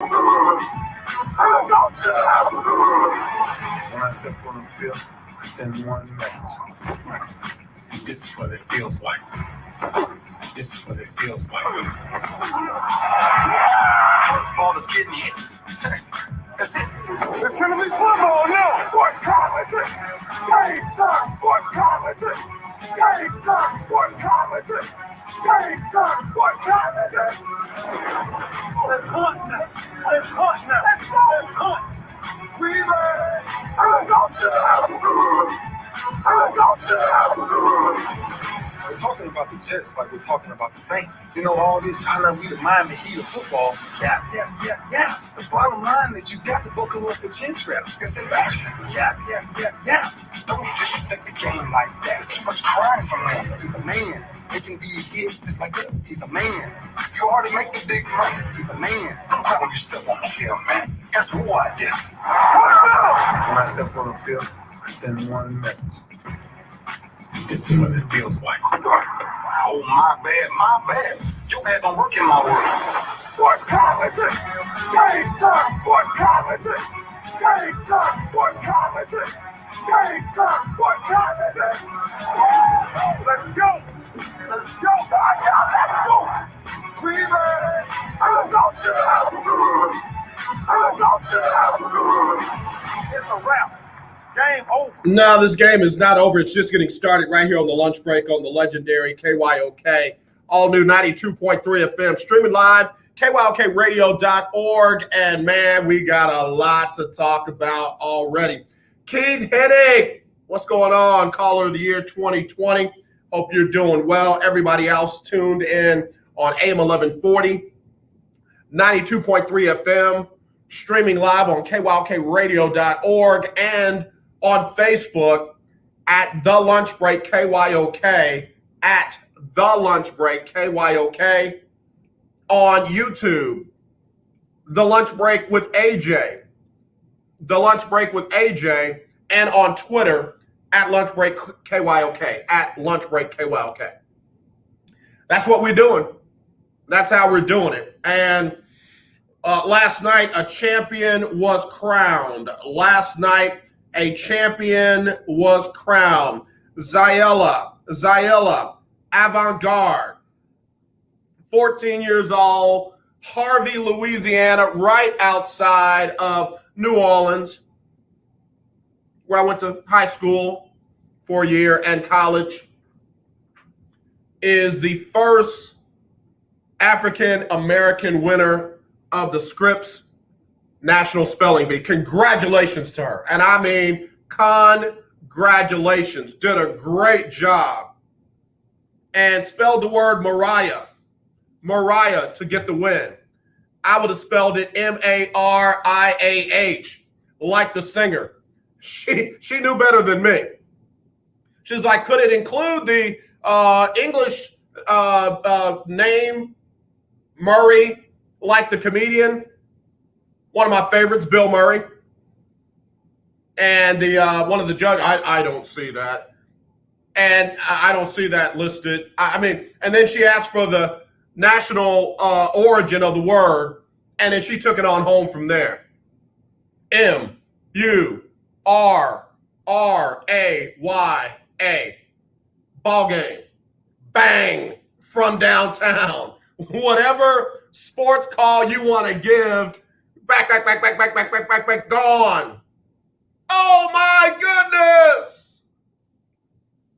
When I step on the field, I send one message. This is what it feels like. This is what it feels like. Ball is getting hit. That's it. It's gonna be football now. What time is it? Game time. What time is it? Game time. What time is it? Game time. What time is it? Let's hunt now. Let's hunt now. Let's go. Let's hunt. We ready. Let's go to the house. Let's go to the house. We're talking about the Jets like we're talking about the Saints. You know, all this hollering we the Miami Heat of football. Yeah. The bottom line is you got to buckle up your chin straps. It's embarrassing. Yeah. Don't disrespect the game like that. It's too much crying from him. He's a man. He can be a kid just like us. He's a man. You already make the big money. He's a man. I'm glad when you step on the field, man. That's who I did. When I step on the field, I send one message. This is what it feels like. Oh, my bad. Your bad don't work in my world. What time is it? Game time. What time is it? Game time. What time is it? Game time. What time is it? Let's go. Let's go. Let's go. We ready. Let's go to the house. Let's go to the house. It's a wrap. Game over. No, this game is not over. It's just getting started right here on the lunch break on the legendary KYOK. All new 92.3 FM. Streaming live, KYOKradio.org. And, man, we got a lot to talk about already. Keith Hennig, what's going on? Caller of the year 2020. Hope you're doing well. Everybody else tuned in on AM 1140, 92.3 FM. Streaming live on KYOKradio.org and on Facebook at The Lunch Break KYOK, at The Lunch Break KYOK, on YouTube, The Lunch Break with AJ, The Lunch Break with AJ, and on Twitter at Lunch Break KYOK, at Lunch Break KYOK. That's what we're doing. That's how we're doing it. And last night, a champion was crowned. Zayella, Avant-Garde, 14 years old, Harvey, Louisiana, right outside of New Orleans, where I went to high school for a year and college, is the first African-American winner of the Scripps National Spelling Bee. Congratulations to her. And I mean, congratulations. Did a great job. And spelled the word Mariah to get the win. I would have spelled it M-A-R-I-A-H, like the singer. She knew better than me. She's like, could it include the English name Murray, like the comedian? One of my favorites, Bill Murray. And the one of the judges, I don't see that. And I don't see that listed. I mean, and then she asked for the national origin of the word, and then she took it on home from there. M-U-R-R-A-Y-A. Ball game. Bang. From downtown. Whatever sports call you want to give, back, gone. Oh, my goodness.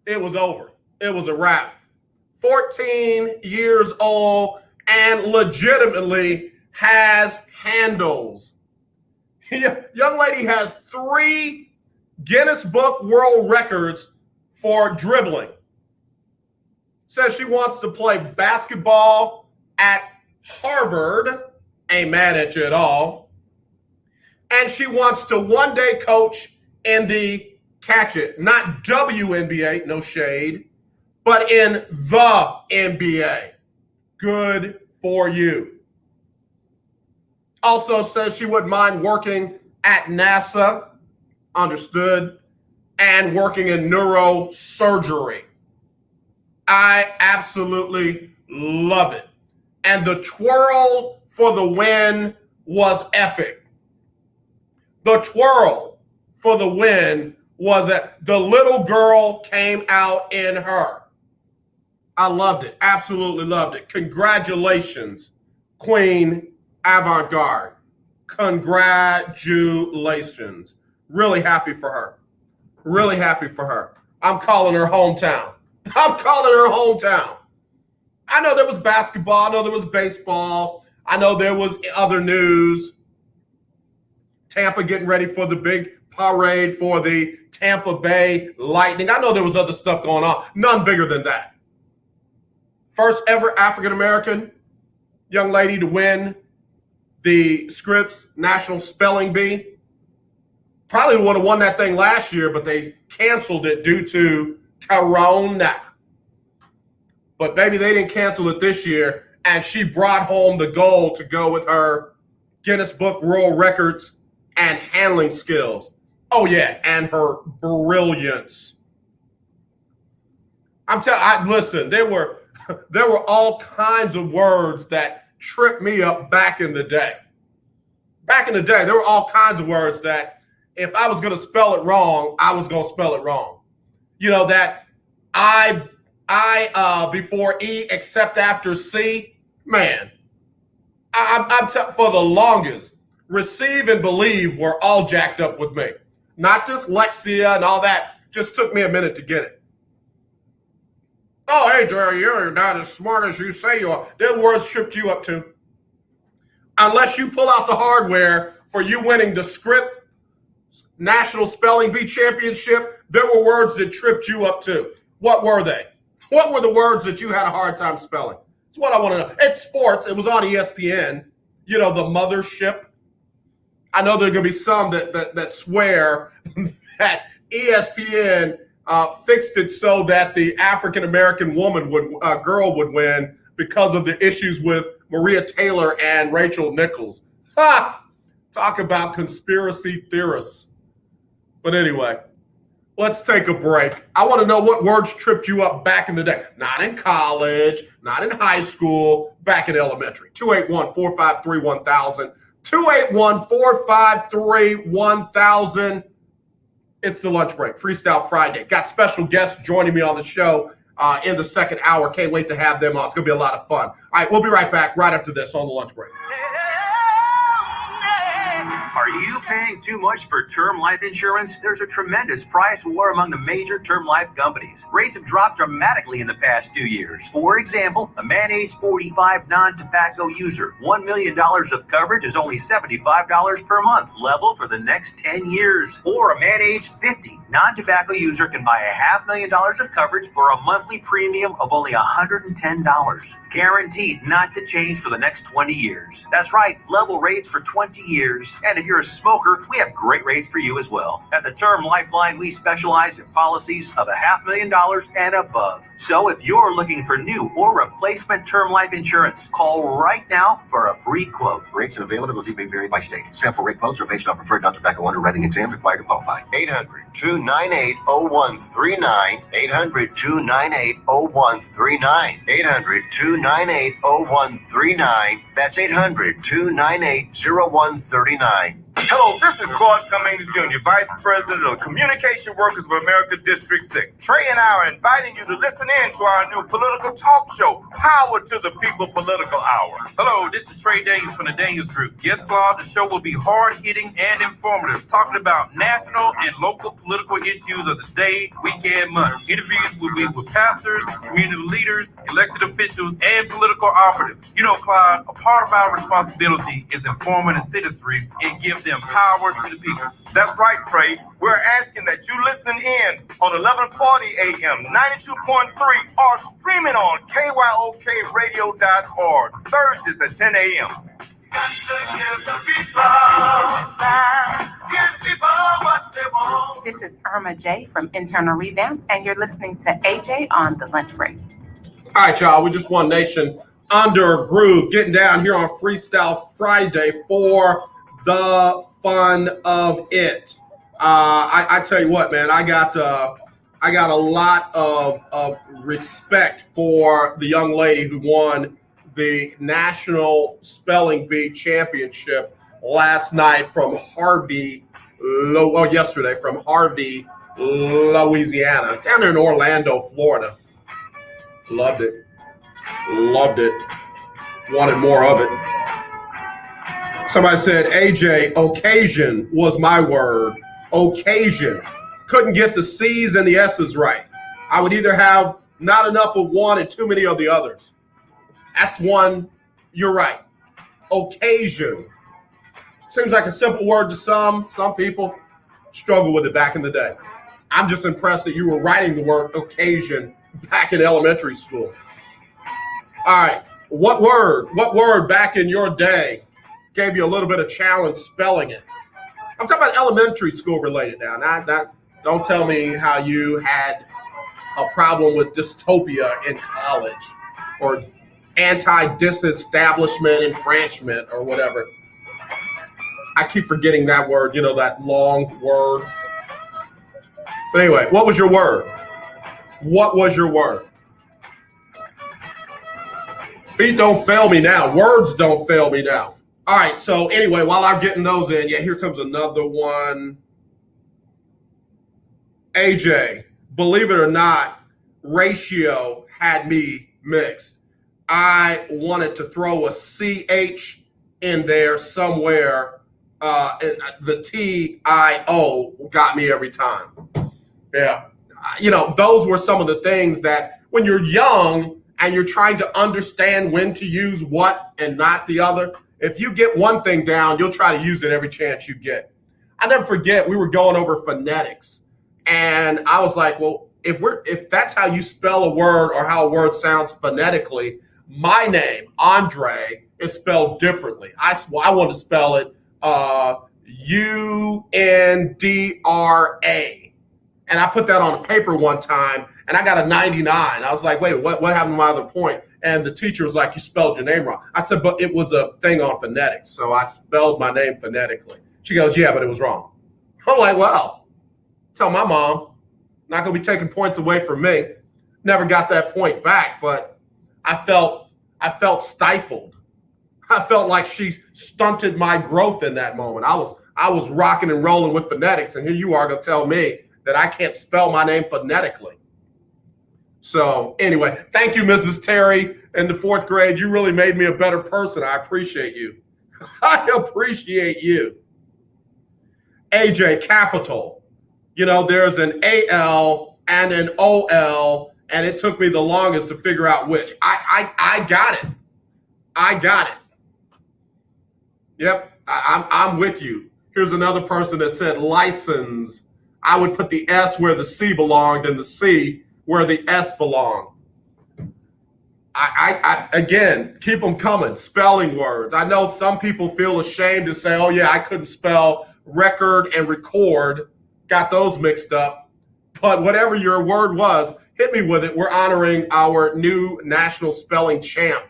It was over. It was a wrap. 14 years old and legitimately has handles. Young lady has 3 Guinness Book World Records for dribbling. Says she wants to play basketball at Harvard. Ain't mad at you at all. And she wants to one day coach in the, catch it, not WNBA, no shade, but in the NBA. Good for you. Also says she wouldn't mind working at NASA, understood, and working in neurosurgery. I absolutely love it. And the twirl for the win was epic. The twirl for the win was that the little girl came out in her. I loved it. Absolutely loved it. Congratulations, Queen Avant-Garde. Congratulations. Really happy for her. Really happy for her. I'm calling her hometown. I'm calling her hometown. I know there was basketball. I know there was baseball. I know there was other news. Tampa getting ready for the big parade for the Tampa Bay Lightning. I know there was other stuff going on. None bigger than that. First ever African-American young lady to win the Scripps National Spelling Bee. Probably would have won that thing last year, but they canceled it due to Corona. But maybe they didn't cancel it this year, and she brought home the gold to go with her Guinness Book World Records and handling skills. Oh yeah, and her brilliance. Listen, there were all kinds of words that tripped me up back in the day. Back in the day, there were all kinds of words that if I was going to spell it wrong, I was going to spell it wrong. You know, that I before E except after C, man, for the longest, receive and believe were all jacked up with me. Not just Lexia and all that. Just took me a minute to get it. Oh, hey, Jerry, you're not as smart as you say you are. Their words tripped you up too. Unless you pull out the hardware for you winning the Scripps National Spelling Bee Championship, there were words that tripped you up too. What were they? What were the words that you had a hard time spelling? That's what I want to know. It's sports. It was on ESPN. You know, the mothership. I know there are going to be some that swear that ESPN fixed it so that the African-American girl would win because of the issues with Maria Taylor and Rachel Nichols. Ha! Talk about conspiracy theorists. But anyway, let's take a break. I want to know what words tripped you up back in the day. Not in college, not in high school, back in elementary. 281-453-1000. 281-453-1000. It's the lunch break, Freestyle Friday. Got special guests joining me on the show in the second hour. Can't wait to have them on. It's going to be a lot of fun. All right, we'll be right back right after this on the lunch break. Are you paying too much for term life insurance? There's a tremendous price war among the major term life companies. Rates have dropped dramatically in the past 2 years. For example, a man age 45 non-tobacco user, $1 million of coverage is only $75 per month, level for the next 10 years. Or a man age 50 non-tobacco user can buy $500,000 of coverage for a monthly premium of only $110. Guaranteed not to change for the next 20 years. That's right, level rates for 20 years. And if you're a smoker, we have great rates for you as well. At the Term Lifeline, we specialize in policies of $500,000 and above. So if you're looking for new or replacement term life insurance, call right now for a free quote. Rates and availability may vary by state. Sample rate quotes are based on preferred non-tobacco underwriting exam required to qualify. 800-298-0139. 800-298-0139. 800-298-0139. That's 800-298-0139. Hello, this is Claude Cummings Jr., Vice President of Communication Workers of America District 6. Trey and I are inviting you to listen in to our new political talk show, Power to the People Political Hour. Hello, this is Trey Daniels from the Daniels Group. Yes, Claude, the show will be hard-hitting and informative, talking about national and local political issues of the day, week, and month. Interviews will be with pastors, community leaders, elected officials, and political operatives. You know, Claude, a part of our responsibility is informing the citizenry and give them power to the people. That's right, Trey. We're asking that you listen in on 1140 AM, 92.3, or streaming on KYOKradio.org, Thursdays at 10 a.m. This is Irma J from Internal Revamp, and you're listening to AJ on the lunch break. All right, y'all. We just One Nation under a groove, getting down here on Freestyle Friday for the fun of it. I tell you what, man, I got a lot of respect for the young lady who won the National Spelling Bee Championship last night from yesterday from Harvey, Louisiana, down there in Orlando, Florida. Loved it. Wanted more of it. Somebody said, AJ, occasion was my word. Occasion. Couldn't get the C's and the S's right. I would either have not enough of one and too many of the others. That's one. You're right. Occasion. Seems like a simple word to some. Some people struggle with it back in the day. I'm just impressed that you were writing the word occasion back in elementary school. All right. What word back in your day gave you a little bit of challenge spelling it? I'm talking about elementary school related now. Don't tell me how you had a problem with dystopia in college or anti-disestablishment enfranchisement or whatever. I keep forgetting that word, that long word. But anyway, what was your word? What was your word? Feet don't fail me now. Words don't fail me now. All right, so anyway, while I'm getting those in, here comes another one. AJ, believe it or not, ratio had me mixed. I wanted to throw a CH in there somewhere. The TIO got me every time. Yeah. Those were some of the things that when you're young and you're trying to understand when to use what and not the other, if you get one thing down, you'll try to use it every chance you get. I never forget, we were going over phonetics. And I was like, well, if that's how you spell a word or how a word sounds phonetically, my name, Andre, is spelled differently. I want to spell it UNDRA. And I put that on a paper one time, and I got a 99. I was like, wait, what happened to my other point? And the teacher was like, you spelled your name wrong. I said, but it was a thing on phonetics, so I spelled my name phonetically. She goes, yeah, but it was wrong. I'm like, well, tell my mom, not going to be taking points away from me. Never got that point back, but I felt stifled. I felt like she stunted my growth in that moment. I was rocking and rolling with phonetics, and here you are going to tell me that I can't spell my name phonetically. So anyway, thank you, Mrs. Terry, in the 4th grade. You really made me a better person. I appreciate you. I appreciate you. AJ, capital. There's an AL and an OL, and it took me the longest to figure out which. I got it. I got it. Yep, I'm with you. Here's another person that said license. I would put the S where the C belonged and the C where the S belonged. I again, keep them coming. Spelling words. I know some people feel ashamed to say, oh yeah, I couldn't spell record and record. Got those mixed up. But whatever your word was, hit me with it. We're honoring our new national spelling champ,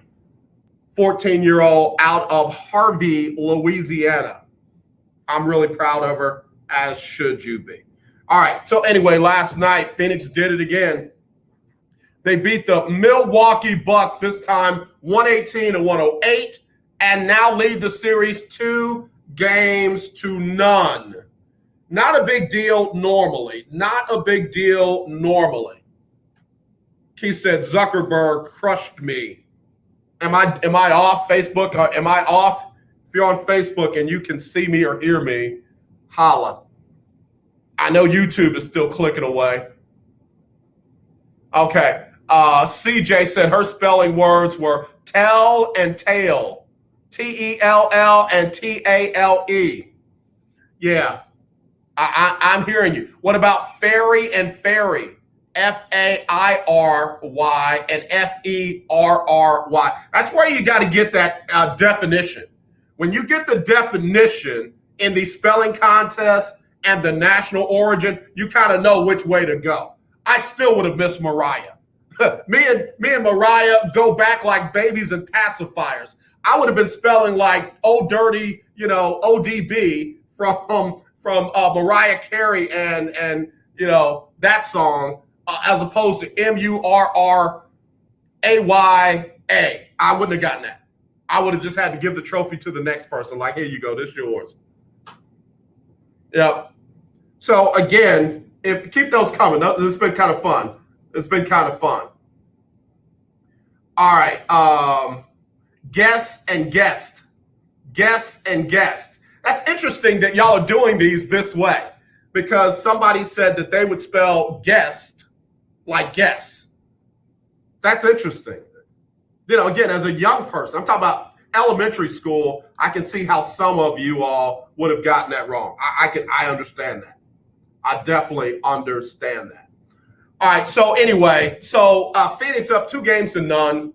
14-year-old out of Harvey, Louisiana. I'm really proud of her, as should you be. All right, so anyway, last night, Phoenix did it again. They beat the Milwaukee Bucks, this time 118-108, and now lead the series 2-0. Not a big deal normally. Not a big deal normally. Keith said, Zuckerberg crushed me. Am I off Facebook? Am I off? If you're on Facebook and you can see me or hear me, holla. I know YouTube is still clicking away. Okay. CJ said her spelling words were tell and tail. Tell and Tale. Yeah. I'm hearing you. What about fairy and fairy? Fairy and Ferry. That's where you got to get that definition. When you get the definition in the spelling contest and the national origin, you kind of know which way to go. I still would have missed Mariah. me and Mariah go back like babies and pacifiers. I would have been spelling like oh dirty, ODB from Mariah Carey and that song as opposed to Murraya. I wouldn't have gotten that. I would have just had to give the trophy to the next person. Like, here you go, this is yours. Yep. So again, keep those coming. This has been kind of fun. It's been kind of fun. All right. Guess and guest. Guess and guest. That's interesting that y'all are doing these this way, because somebody said that they would spell guest like guess. That's interesting. You know, again, as a young person, I'm talking about elementary school, I can see how some of you all would have gotten that wrong. I understand that. I definitely understand that. All right, so anyway, Phoenix up 2-0.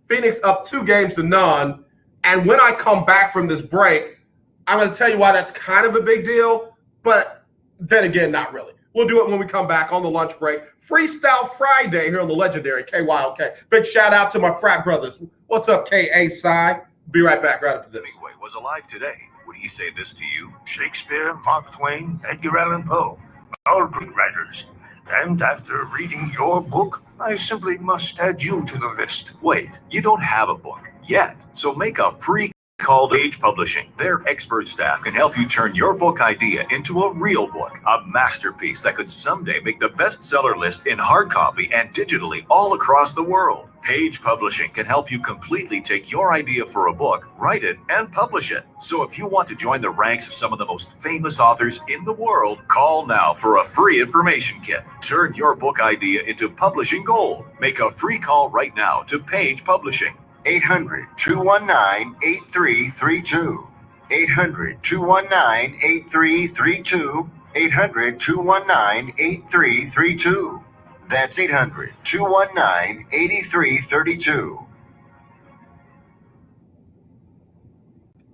Phoenix up 2-0. And when I come back from this break, I'm going to tell you why that's kind of a big deal, but then again, not really. We'll do it when we come back on the lunch break. Freestyle Friday here on the legendary KYOK. Big shout out to my frat brothers. What's up, K.A. Psy? Be right back right after this. Hemingway was alive today, would he say this to you? Shakespeare, Mark Twain, Edgar Allan Poe, all great writers. And after reading your book, I simply must add you to the list. Wait, you don't have a book yet, so make a free call to Page Publishing. Their expert staff can help you turn your book idea into a real book, a masterpiece that could someday make the bestseller list in hard copy and digitally all across the world. Page Publishing can help you completely take your idea for a book, write it, and publish it. So if you want to join the ranks of some of the most famous authors in the world, call now for a free information kit. Turn your book idea into publishing gold. Make a free call right now to Page Publishing. 800-219-8332. 800-219-8332. 800-219-8332. That's 800-219-8332.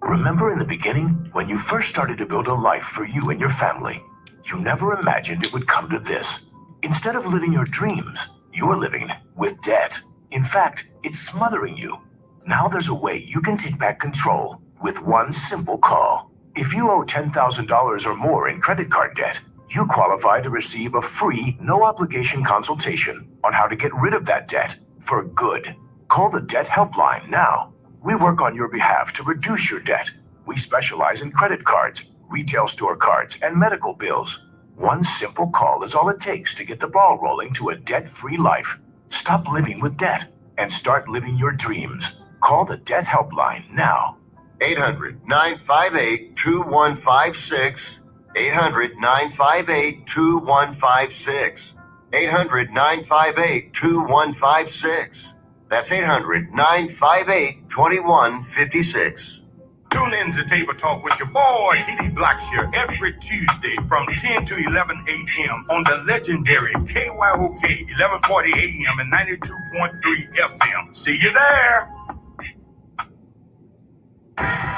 Remember in the beginning, when you first started to build a life for you and your family, you never imagined it would come to this. Instead of living your dreams, you're living with debt. In fact, it's smothering you. Now there's a way you can take back control with one simple call. If you owe $10,000 or more in credit card debt, you qualify to receive a free, no-obligation consultation on how to get rid of that debt for good. Call the Debt Helpline now. We work on your behalf to reduce your debt. We specialize in credit cards, retail store cards, and medical bills. One simple call is all it takes to get the ball rolling to a debt-free life. Stop living with debt and start living your dreams. Call the Debt Helpline now. 800-958-2156. 800-958-2156. 800-958-2156. That's 800-958-2156. Tune in to Table Talk with your boy, TD Blackshear, every Tuesday from 10 to 11 a.m. on the legendary KYOK, 1140 a.m. and 92.3 FM. See you there.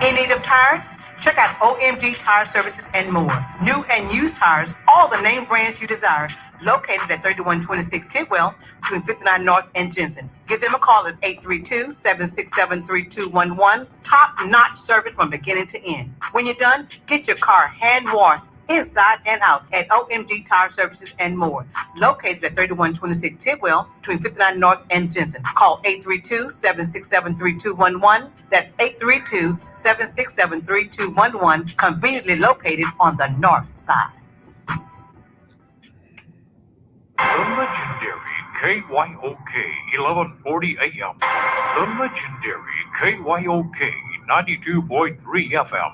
In need of tires? Check out OMG Tire Services and more. New and used tires, all the name brands you desire. Located at 3126 Tidwell, between 59 North and Jensen. Give them a call at 832-767-3211. Top-notch service from beginning to end. When you're done, get your car hand-washed inside and out at OMG Tire Services and more. Located at 3126 Tidwell, between 59 North and Jensen. Call 832-767-3211. That's 832-767-3211. Conveniently located on the north side. The legendary KYOK 1140 AM. The legendary KYOK 92.3 FM.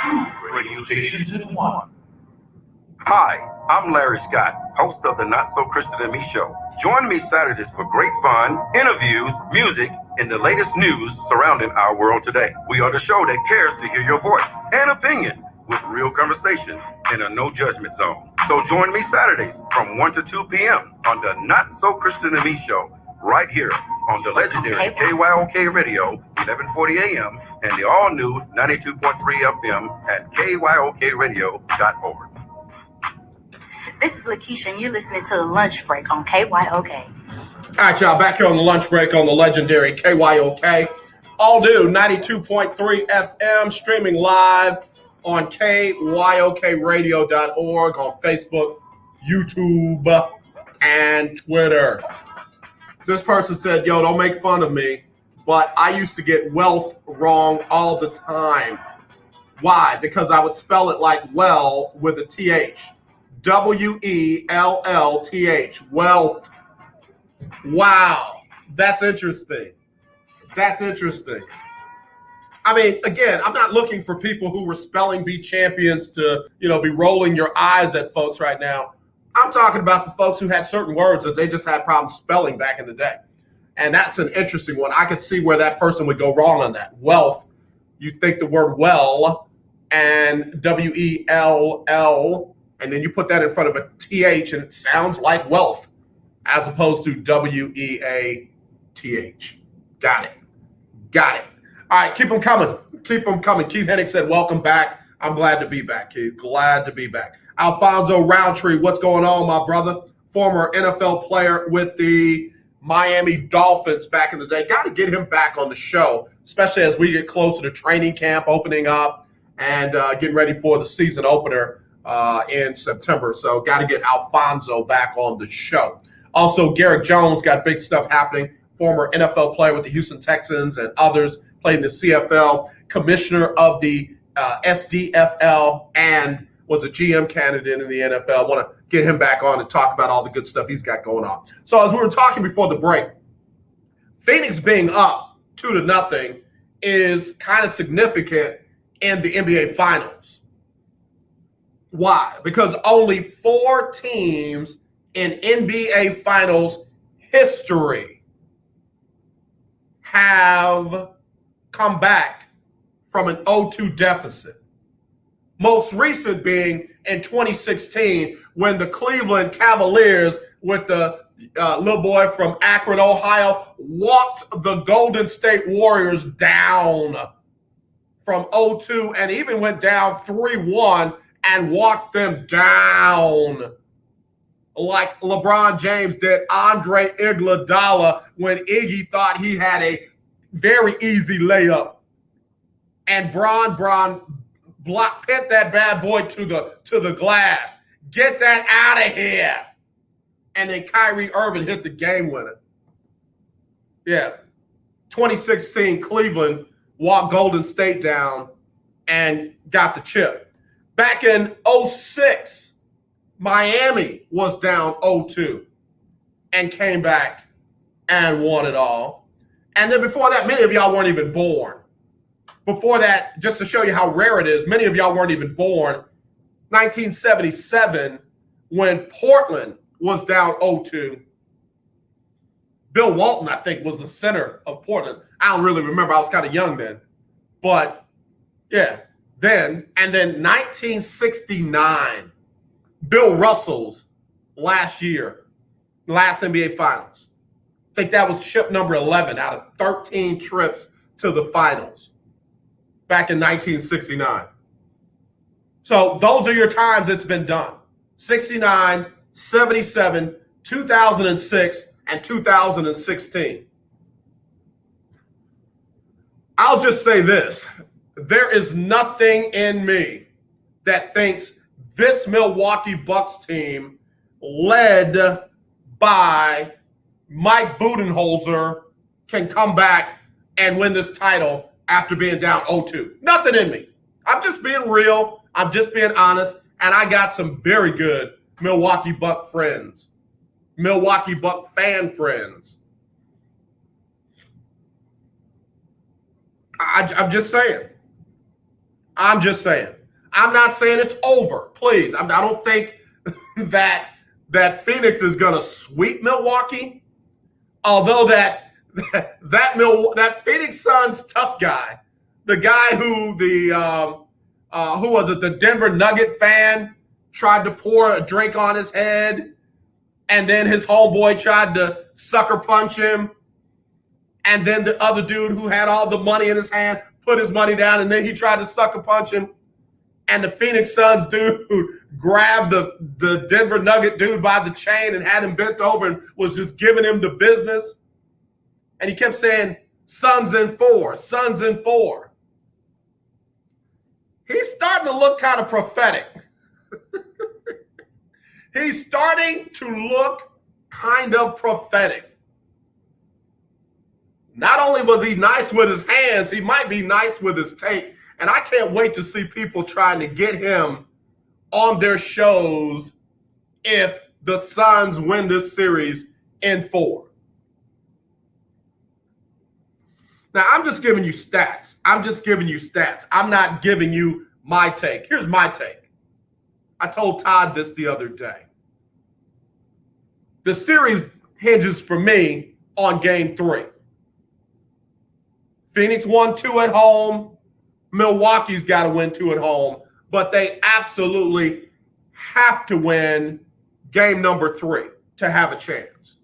Two radio stations in one. Hi, I'm Larry Scott, host of the Not So Christian and Me show. Join me Saturdays for great fun, interviews, music, and the latest news surrounding our world today. We are the show that cares to hear your voice and opinion with real conversation in a no judgment zone. So join me Saturdays from 1 to 2 p.m. on the Not So Christian and Me show right here on the legendary KYOK Radio, 1140 a.m. and the all-new 92.3 FM at KYOKradio.org. This is Lakeisha, and you're listening to The Lunch Break on KYOK. All right, y'all, back here on the lunch break on the legendary KYOK. All new 92.3 FM, streaming live on KYOKradio.org, on Facebook, YouTube, and Twitter. This person said, yo, don't make fun of me, but I used to get wealth wrong all the time. Why? Because I would spell it like well with a TH. WELLTH. Wealth. Wow. That's interesting. That's interesting. I mean, again, I'm not looking for people who were spelling bee champions to, be rolling your eyes at folks right now. I'm talking about the folks who had certain words that they just had problems spelling back in the day. And that's an interesting one. I could see where that person would go wrong on that. Wealth, you think the word well and WELL, and then you put that in front of a TH and it sounds like wealth as opposed to WEATH. Got it. All right, keep them coming. Keith Hennig said, welcome back. I'm glad to be back, Keith. Glad to be back. Alfonso Roundtree, what's going on, my brother? Former NFL player with the Miami Dolphins back in the day. Got to get him back on the show, especially as we get closer to training camp opening up and getting ready for the season opener in September. So got to get Alfonso back on the show. Also, Garrett Jones got big stuff happening. Former NFL player with the Houston Texans and others, played in the CFL, commissioner of the SDFL, and was a GM candidate in the NFL. Want to get him back on and talk about all the good stuff he's got going on. So as we were talking before the break, Phoenix being up 2-0 is kind of significant in the NBA Finals. Why? Because only 4 teams in NBA Finals history have come back from an 0-2 deficit. Most recent being in 2016 when the Cleveland Cavaliers with the little boy from Akron, Ohio, walked the Golden State Warriors down from 0-2 and even went down 3-1 and walked them down like LeBron James did Andre Iguodala when Iggy thought he had a very easy layup. And Bron block pit that bad boy to the glass. Get that out of here. And then Kyrie Irving hit the game winner. Yeah. 2016 Cleveland walked Golden State down and got the chip. Back in 2006, Miami was down 0-2 and came back and won it all. And then before that, many of y'all weren't even born. Before that, just to show you how rare it is, many of y'all weren't even born. 1977, when Portland was down 0-2. Bill Walton, I think, was the center of Portland. I don't really remember. I was kind of young then. But, yeah, then. And then 1969, Bill Russell's last year, last NBA Finals. I think that was trip number 11 out of 13 trips to the finals back in 1969. So those are your times it's been done. 69, 77, 2006, and 2016. I'll just say this. There is nothing in me that thinks this Milwaukee Bucks team, led by Mike Budenholzer, can come back and win this title after being down 0-2. Nothing in me. I'm just being real. I'm just being honest. And I got some very good Milwaukee Buck friends, Milwaukee Buck fan friends. I'm just saying. I'm just saying. I'm not saying it's over. Please. I don't think that Phoenix is going to sweep Milwaukee. Although that Phoenix Suns tough guy, the guy who who was it? The Denver Nugget fan tried to pour a drink on his head, and then his homeboy tried to sucker punch him, and then the other dude who had all the money in his hand put his money down, and then he tried to sucker punch him, and the Phoenix Suns dude grabbed the Denver Nugget dude by the chain and had him bent over and was just giving him the business, and he kept saying, "Suns in 4, Suns in 4." He's starting to look kind of prophetic. He's starting to look kind of prophetic. Not only was he nice with his hands, he might be nice with his take. And I can't wait to see people trying to get him on their shows if the Suns win this series in 4. Now, I'm just giving you stats. I'm not giving you my take. Here's my take. I told Todd this the other day. The series hinges for me on game 3. Phoenix won 2 at home. Milwaukee's got to win 2 at home. But they absolutely have to win game number 3 to have a chance.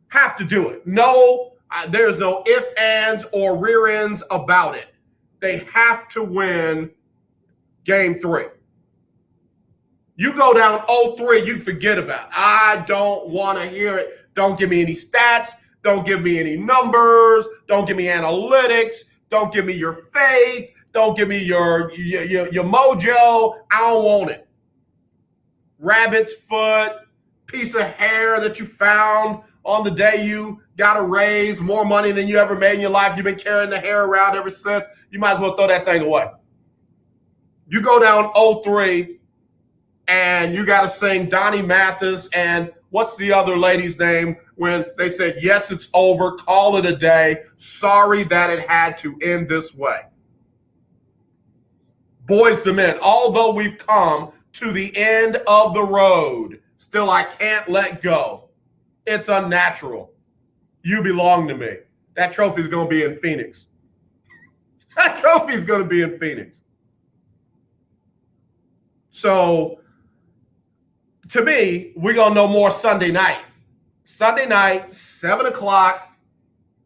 Have to do it. No, there's no ifs, ands, or rear ends about it. They have to win game 3. You go down 0-3, you forget about it. I don't want to hear it. Don't give me any stats. Don't give me any numbers. Don't give me analytics. Don't give me your faith. Don't give me your mojo. I don't want it. Rabbit's foot, piece of hair that you found on the day you got a raise, more money than you ever made in your life. You've been carrying the hair around ever since. You might as well throw that thing away. You go down 0-3, and you got to sing Donnie Mathis and what's the other lady's name when they said, yes, it's over, call it a day. Sorry that it had to end this way. Boys to Men, although we've come to the end of the road, still I can't let go. It's unnatural. You belong to me. That trophy is going to be in Phoenix. That trophy is going to be in Phoenix. So, to me, we're going to know more Sunday night. Sunday night, 7 o'clock.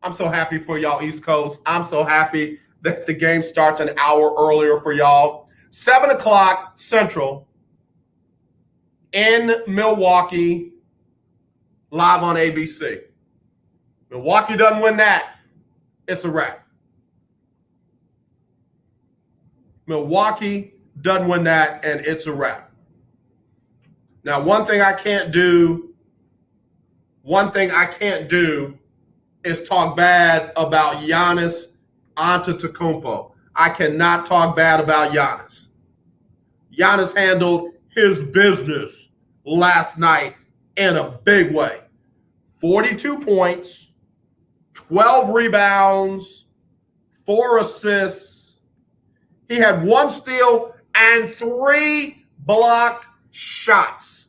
I'm so happy for y'all East Coast. I'm so happy that the game starts an hour earlier for y'all. 7 o'clock Central in Milwaukee, live on ABC. Milwaukee doesn't win that, it's a wrap. Milwaukee doesn't win that, and it's a wrap. Now, one thing I can't do is talk bad about Giannis Antetokounmpo. I cannot talk bad about Giannis. Giannis handled his business last night in a big way. 42 points, 12 rebounds, 4 assists. He had 1 steal and 3 blocked shots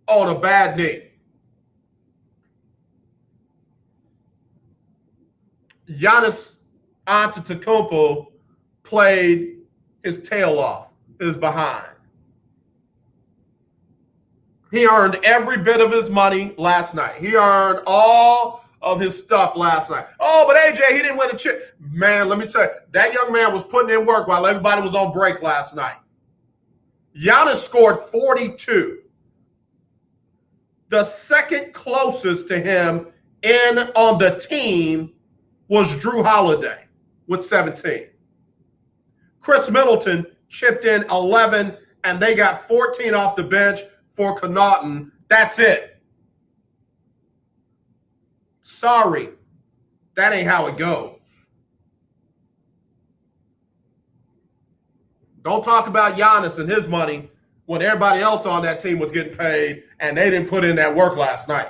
on a bad knee. Giannis Antetokounmpo played his tail off, his behind. He earned every bit of his money last night. He earned all of his stuff last night. Oh, but AJ, he didn't win a chip. Man, let me tell you, that young man was putting in work while everybody was on break last night. Giannis scored 42. The second closest to him in on the team was Jrue Holiday with 17. Chris Middleton chipped in 11, and they got 14 off the bench for Connaughton. That's it. Sorry, that ain't how it goes. Don't talk about Giannis and his money when everybody else on that team was getting paid and they didn't put in that work last night.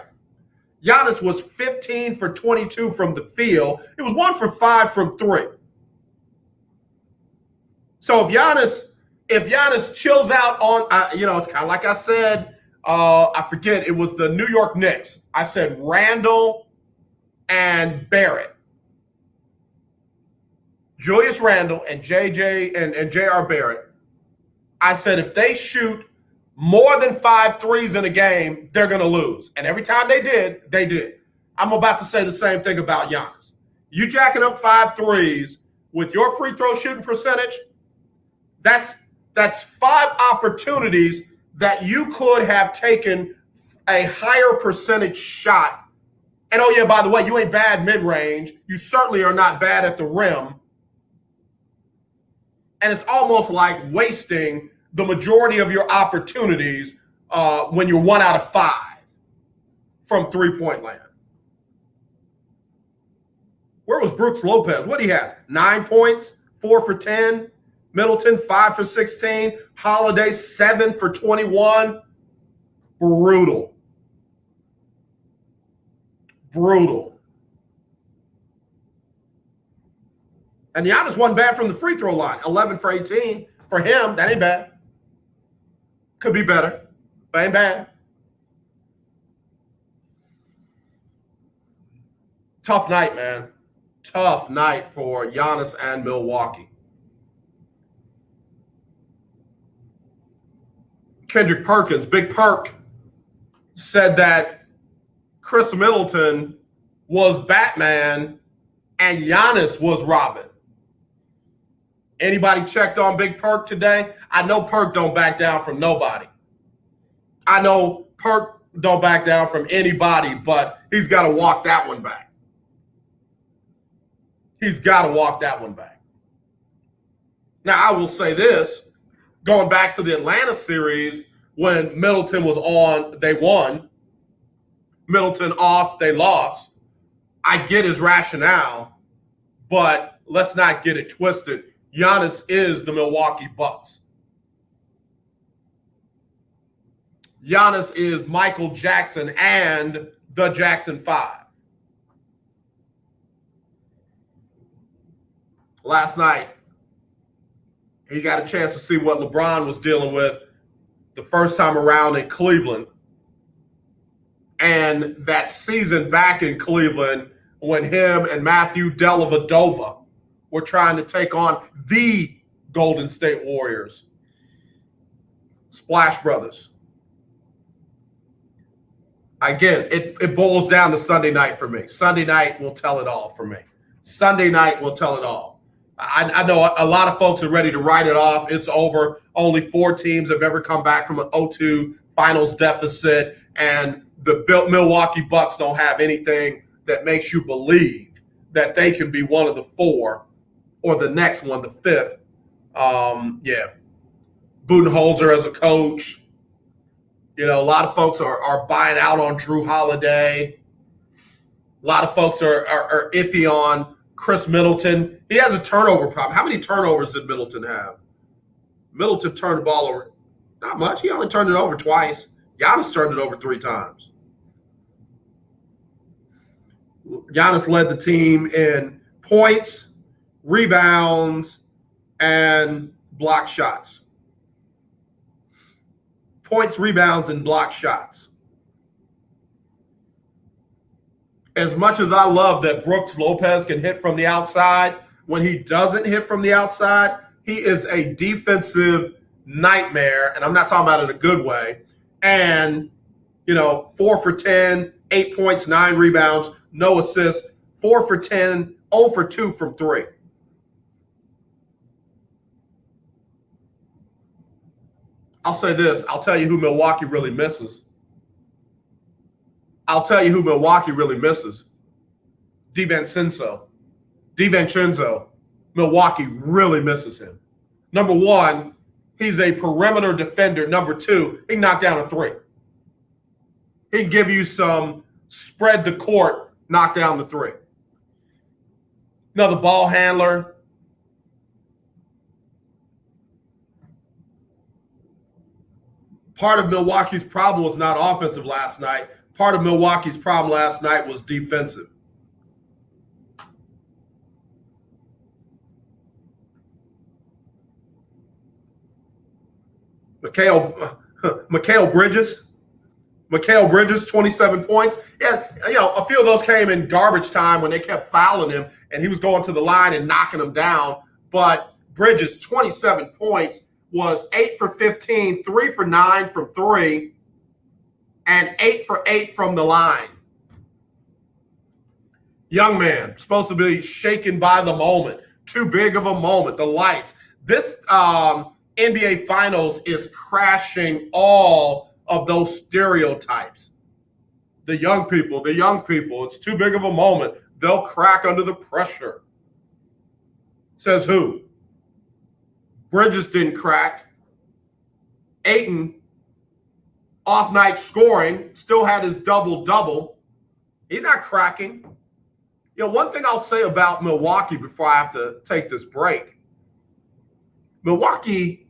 Giannis was 15 for 22 from the field. It was 1 for 5 from 3. So if Giannis chills out on, it's kind of like I said, I forget, it was the New York Knicks. I said Randall and Barrett. Julius Randle and J.R. Barrett. I said if they shoot more than 5 threes in a game, they're going to lose. And every time they did, they did. I'm about to say the same thing about Giannis. You jacking up 5 threes with your free throw shooting percentage, that's 5 opportunities that you could have taken a higher percentage shot. And oh yeah, by the way, you ain't bad mid-range. You certainly are not bad at the rim. And it's almost like wasting the majority of your opportunities when you're 1 out of 5 from 3-point land. Where was Brooks Lopez? What did he have? 9 points, 4 for 10. Middleton, 5 for 16. Holiday, 7 for 21. Brutal. Brutal. And Giannis wasn't bad from the free throw line. 11 for 18. For him, that ain't bad. Could be better, but ain't bad. Tough night, man. Tough night for Giannis and Milwaukee. Kendrick Perkins, Big Perk, said that Chris Middleton was Batman and Giannis was Robin. Anybody checked on Big Perk today? I know Perk don't back down from nobody. I know Perk don't back down from anybody, but he's got to walk that one back. He's got to walk that one back. Now, I will say this. Going back to the Atlanta series, when Middleton was on, they won. Middleton off, they lost. I get his rationale, but let's not get it twisted. Giannis is the Milwaukee Bucks. Giannis is Michael Jackson and the Jackson 5. Last night, he got a chance to see what LeBron was dealing with the first time around in Cleveland. And that season back in Cleveland when him and Matthew Dellavedova were trying to take on the Golden State Warriors. Splash Brothers. Again, it boils down to Sunday night for me. Sunday night will tell it all for me. Sunday night will tell it all. I know a lot of folks are ready to write it off. It's over. Only 4 teams have ever come back from an 0-2 finals deficit, and the Milwaukee Bucks don't have anything that makes you believe that they can be one of the 4 or the next one, the 5th. Budenholzer as a coach. You know, a lot of folks are buying out on Drew Holiday. A lot of folks are iffy on Chris Middleton. He has a turnover problem. How many turnovers did Middleton have? Middleton turned the ball over. Not much. He only turned it over twice. Giannis turned it over 3 times. Giannis led the team in points, rebounds, and block shots. Points, rebounds, and block shots. As much as I love that Brooks Lopez can hit from the outside, when he doesn't hit from the outside, he is a defensive nightmare, and I'm not talking about it in a good way. And, 4 for 10, 8 points, 9 rebounds, no assists, 4 for 10, 0 for 2 from 3. I'll say this. I'll tell you who Milwaukee really misses. DiVincenzo. Milwaukee really misses him. Number 1, he's a perimeter defender. Number 2, he can knock down a 3. He can give you some spread the court, knock down the 3. Another ball handler. Part of Milwaukee's problem was not offensive last night. Part of Milwaukee's problem last night was defensive. Mikal Bridges, 27 points. Yeah, a few of those came in garbage time when they kept fouling him and he was going to the line and knocking them down. But Bridges, 27 points, was 8 for 15, 3 for 9 from 3, and 8 for 8 from the line. Young man, supposed to be shaken by the moment. Too big of a moment. The lights. This NBA Finals is crashing all of those stereotypes. The young people, it's too big of a moment. They'll crack under the pressure. Says who? Bridges didn't crack. Ayton, off night scoring, still had his double-double. He's not cracking. one thing I'll say about Milwaukee before I have to take this break, Milwaukee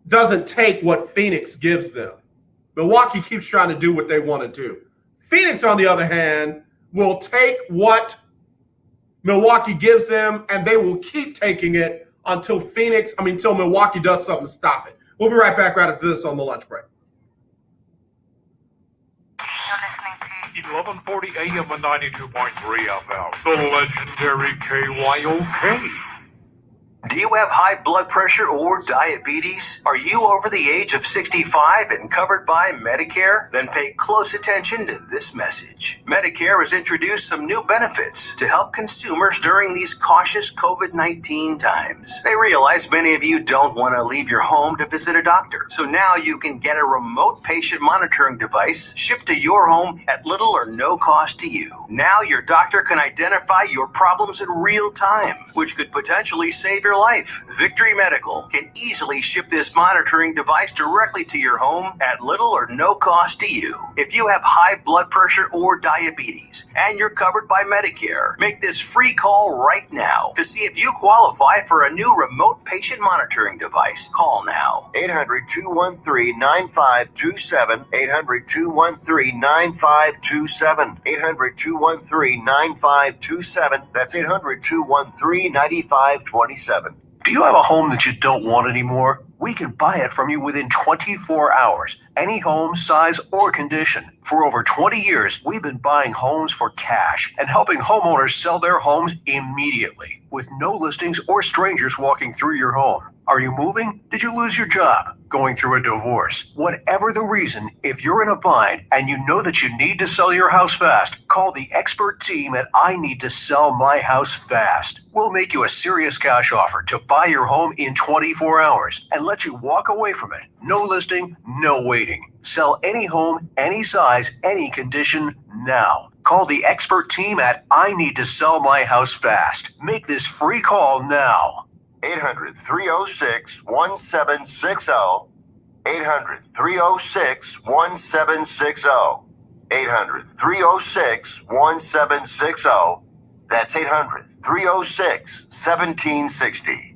doesn't take what Phoenix gives them. Milwaukee keeps trying to do what they want to do. Phoenix, on the other hand, will take what Milwaukee gives them, and they will keep taking it until Milwaukee does something to stop it. We'll be right back right after this on the lunch break. 1140 AM and 92.3 FM. The legendary KYOK. Do you have high blood pressure or diabetes? Are you over the age of 65 and covered by Medicare? Then pay close attention to this message. Medicare has introduced some new benefits to help consumers during these cautious COVID-19 times. They realize many of you don't want to leave your home to visit a doctor. So now you can get a remote patient monitoring device shipped to your home at little or no cost to you. Now your doctor can identify your problems in real time, which could potentially save your life. Victory Medical can easily ship this monitoring device directly to your home at little or no cost to you. If you have high blood pressure or diabetes and you're covered by Medicare, make this free call right now to see if you qualify for a new remote patient monitoring device. Call now. 800-213-9527. 800-213-9527. 800-213-9527. That's 800-213-9527. Do you have a home that you don't want anymore? We can buy it from you within 24 hours. Any home, size, or condition. For over 20 years, we've been buying homes for cash and helping homeowners sell their homes immediately with no listings or strangers walking through your home. Are you moving? Did you lose your job? Going through a divorce? Whatever the reason, if you're in a bind and you know that you need to sell your house fast, call the expert team at I Need to Sell My House Fast. We'll make you a serious cash offer to buy your home in 24 hours and let you walk away from it. No listing, no waiting. Sell any home, any size, any condition now. Call the expert team at I Need to Sell My House Fast. Make this free call now. 800-306-1760. 800-306-1760. 800-306-1760. That's 800-306-1760.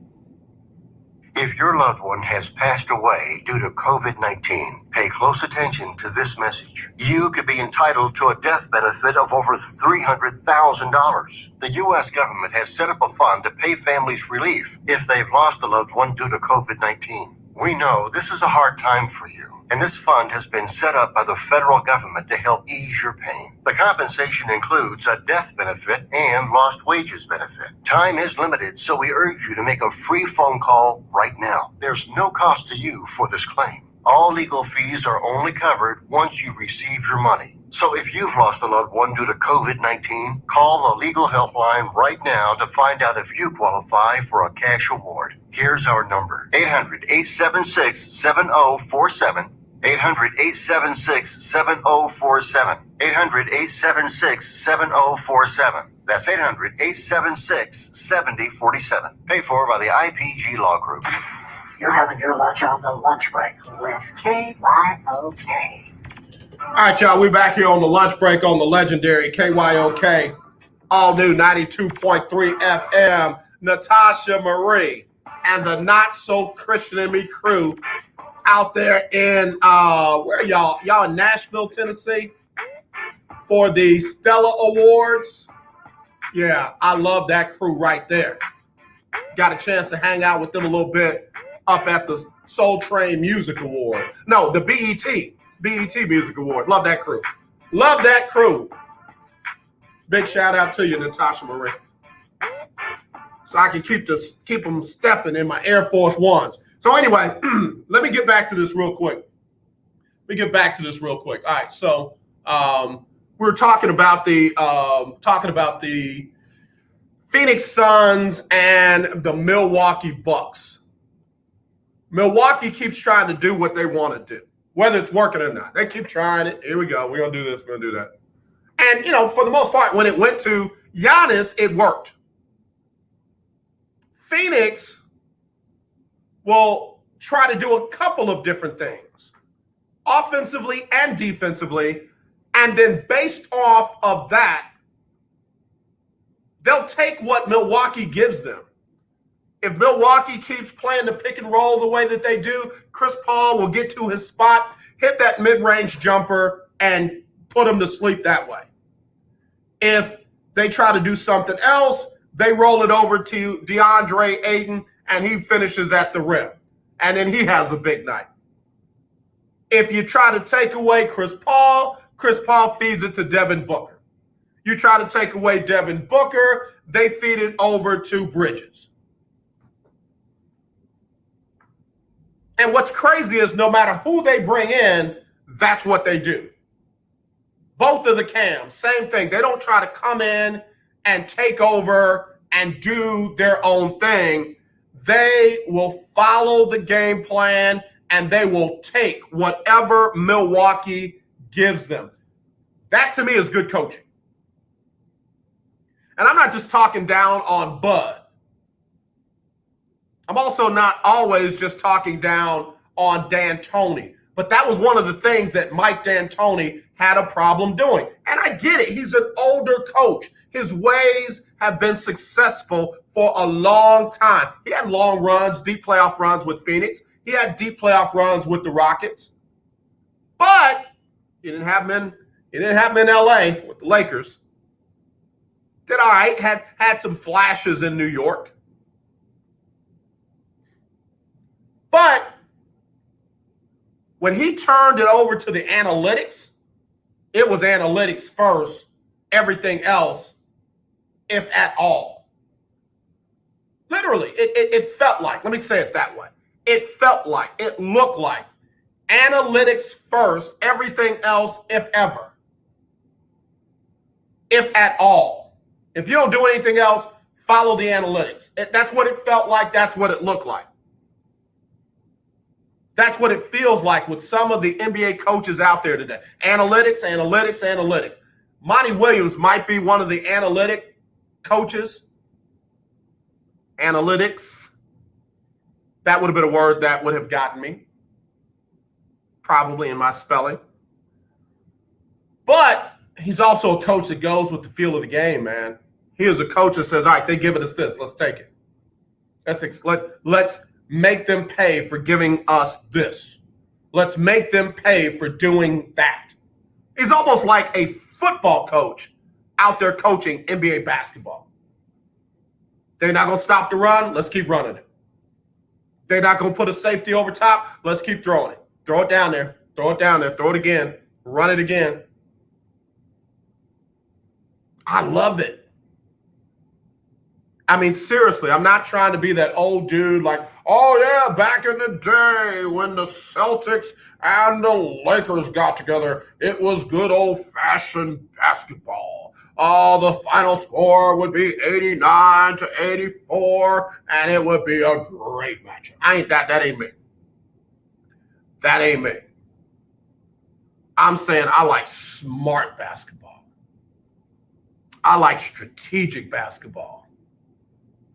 If your loved one has passed away due to COVID-19, pay close attention to this message. You could be entitled to a death benefit of over $300,000. The U.S. government has set up a fund to pay families relief if they've lost a loved one due to COVID-19. We know this is a hard time for you, and this fund has been set up by the federal government to help ease your pain. The compensation includes a death benefit and lost wages benefit. Time is limited, so we urge you to make a free phone call right now. There's no cost to you for this claim. All legal fees are only covered once you receive your money. So if you've lost a loved one due to COVID-19, call the legal helpline right now to find out if you qualify for a cash award. Here's our number: 800-876-7047. 800-876-7047. 800-876-7047. That's 800-876-7047. Paid for by the IPG Law Group. You're having your lunch on the lunch break with KYOK. All right, y'all, we're back here on the lunch break on the legendary KYOK, all new 92.3 FM. Natasha Marie and the Not So Christian in Me crew out there in, where are y'all? Y'all in Nashville, Tennessee for the Stella Awards. Yeah, I love that crew right there. Got a chance to hang out with them a little bit up at the Soul Train Music Award. No, the BET Music Award. Love that crew. Love that crew. Big shout out to you, Natasha Marie. So I can keep them stepping in my Air Force Ones. So anyway, let me get back to this real quick. All right, so we're talking about the Phoenix Suns and the Milwaukee Bucks. Milwaukee keeps trying to do what they want to do, whether it's working or not. They keep trying it. Here we go. We're going to do this. We're going to do that. And, for the most part, when it went to Giannis, it worked. Phoenix will try to do a couple of different things, offensively and defensively, and then based off of that, They'll take what Milwaukee gives them. If Milwaukee keeps playing the pick and roll the way that they do, Chris Paul will get to his spot, hit that mid-range jumper, and put him to sleep that way. If they try to do something else, they roll it over to DeAndre Ayton, and he finishes at the rim. And then he has a big night. If you try to take away Chris Paul feeds it to Devin Booker. You try to take away Devin Booker, they feed it over to Bridges. And what's crazy is no matter who they bring in, that's what they do. Both of the Cams, same thing. They don't try to come in and take over and do their own thing. They will follow the game plan and they will take whatever Milwaukee gives them. That to me is good coaching. And I'm not just talking down on Bud. I'm also not always just talking down on D'Antoni. But that was one of the things that Mike D'Antoni had a problem doing. And I get it. He's an older coach. His ways have been successful for a long time. He had long runs, deep playoff runs with Phoenix. He had deep playoff runs with the Rockets. But he didn't have him in LA with the Lakers. Did all right, had some flashes in New York. But when he turned it over to the analytics, it was analytics first, everything else, if at all. Literally, it felt like, let me say it that way. It felt like, it looked like analytics first, everything else, if ever. If at all. If you don't do anything else, follow the analytics. That's what it felt like. That's what it looked like. That's what it feels like with some of the NBA coaches out there today. Analytics, analytics, analytics. Monty Williams might be one of the analytic coaches. Analytics. That would have been a word that would have gotten me. Probably in my spelling. But he's also a coach that goes with the feel of the game, man. He is a coach that says, all right, they're giving us this. Let's take it. Let's make them pay for giving us this. Let's make them pay for doing that. He's almost like a football coach out there coaching NBA basketball. They're not going to stop the run. Let's keep running it. They're not going to put a safety over top. Let's keep throwing it. Throw it down there. Throw it down there. Throw it again. Run it again. I love it. I mean, seriously, I'm not trying to be that old dude like, oh, yeah, back in the day when the Celtics and the Lakers got together, it was good old-fashioned basketball. Oh, the final score would be 89-84, and it would be a great matchup. That ain't me. That ain't me. I'm saying I like smart basketball. I like strategic basketball.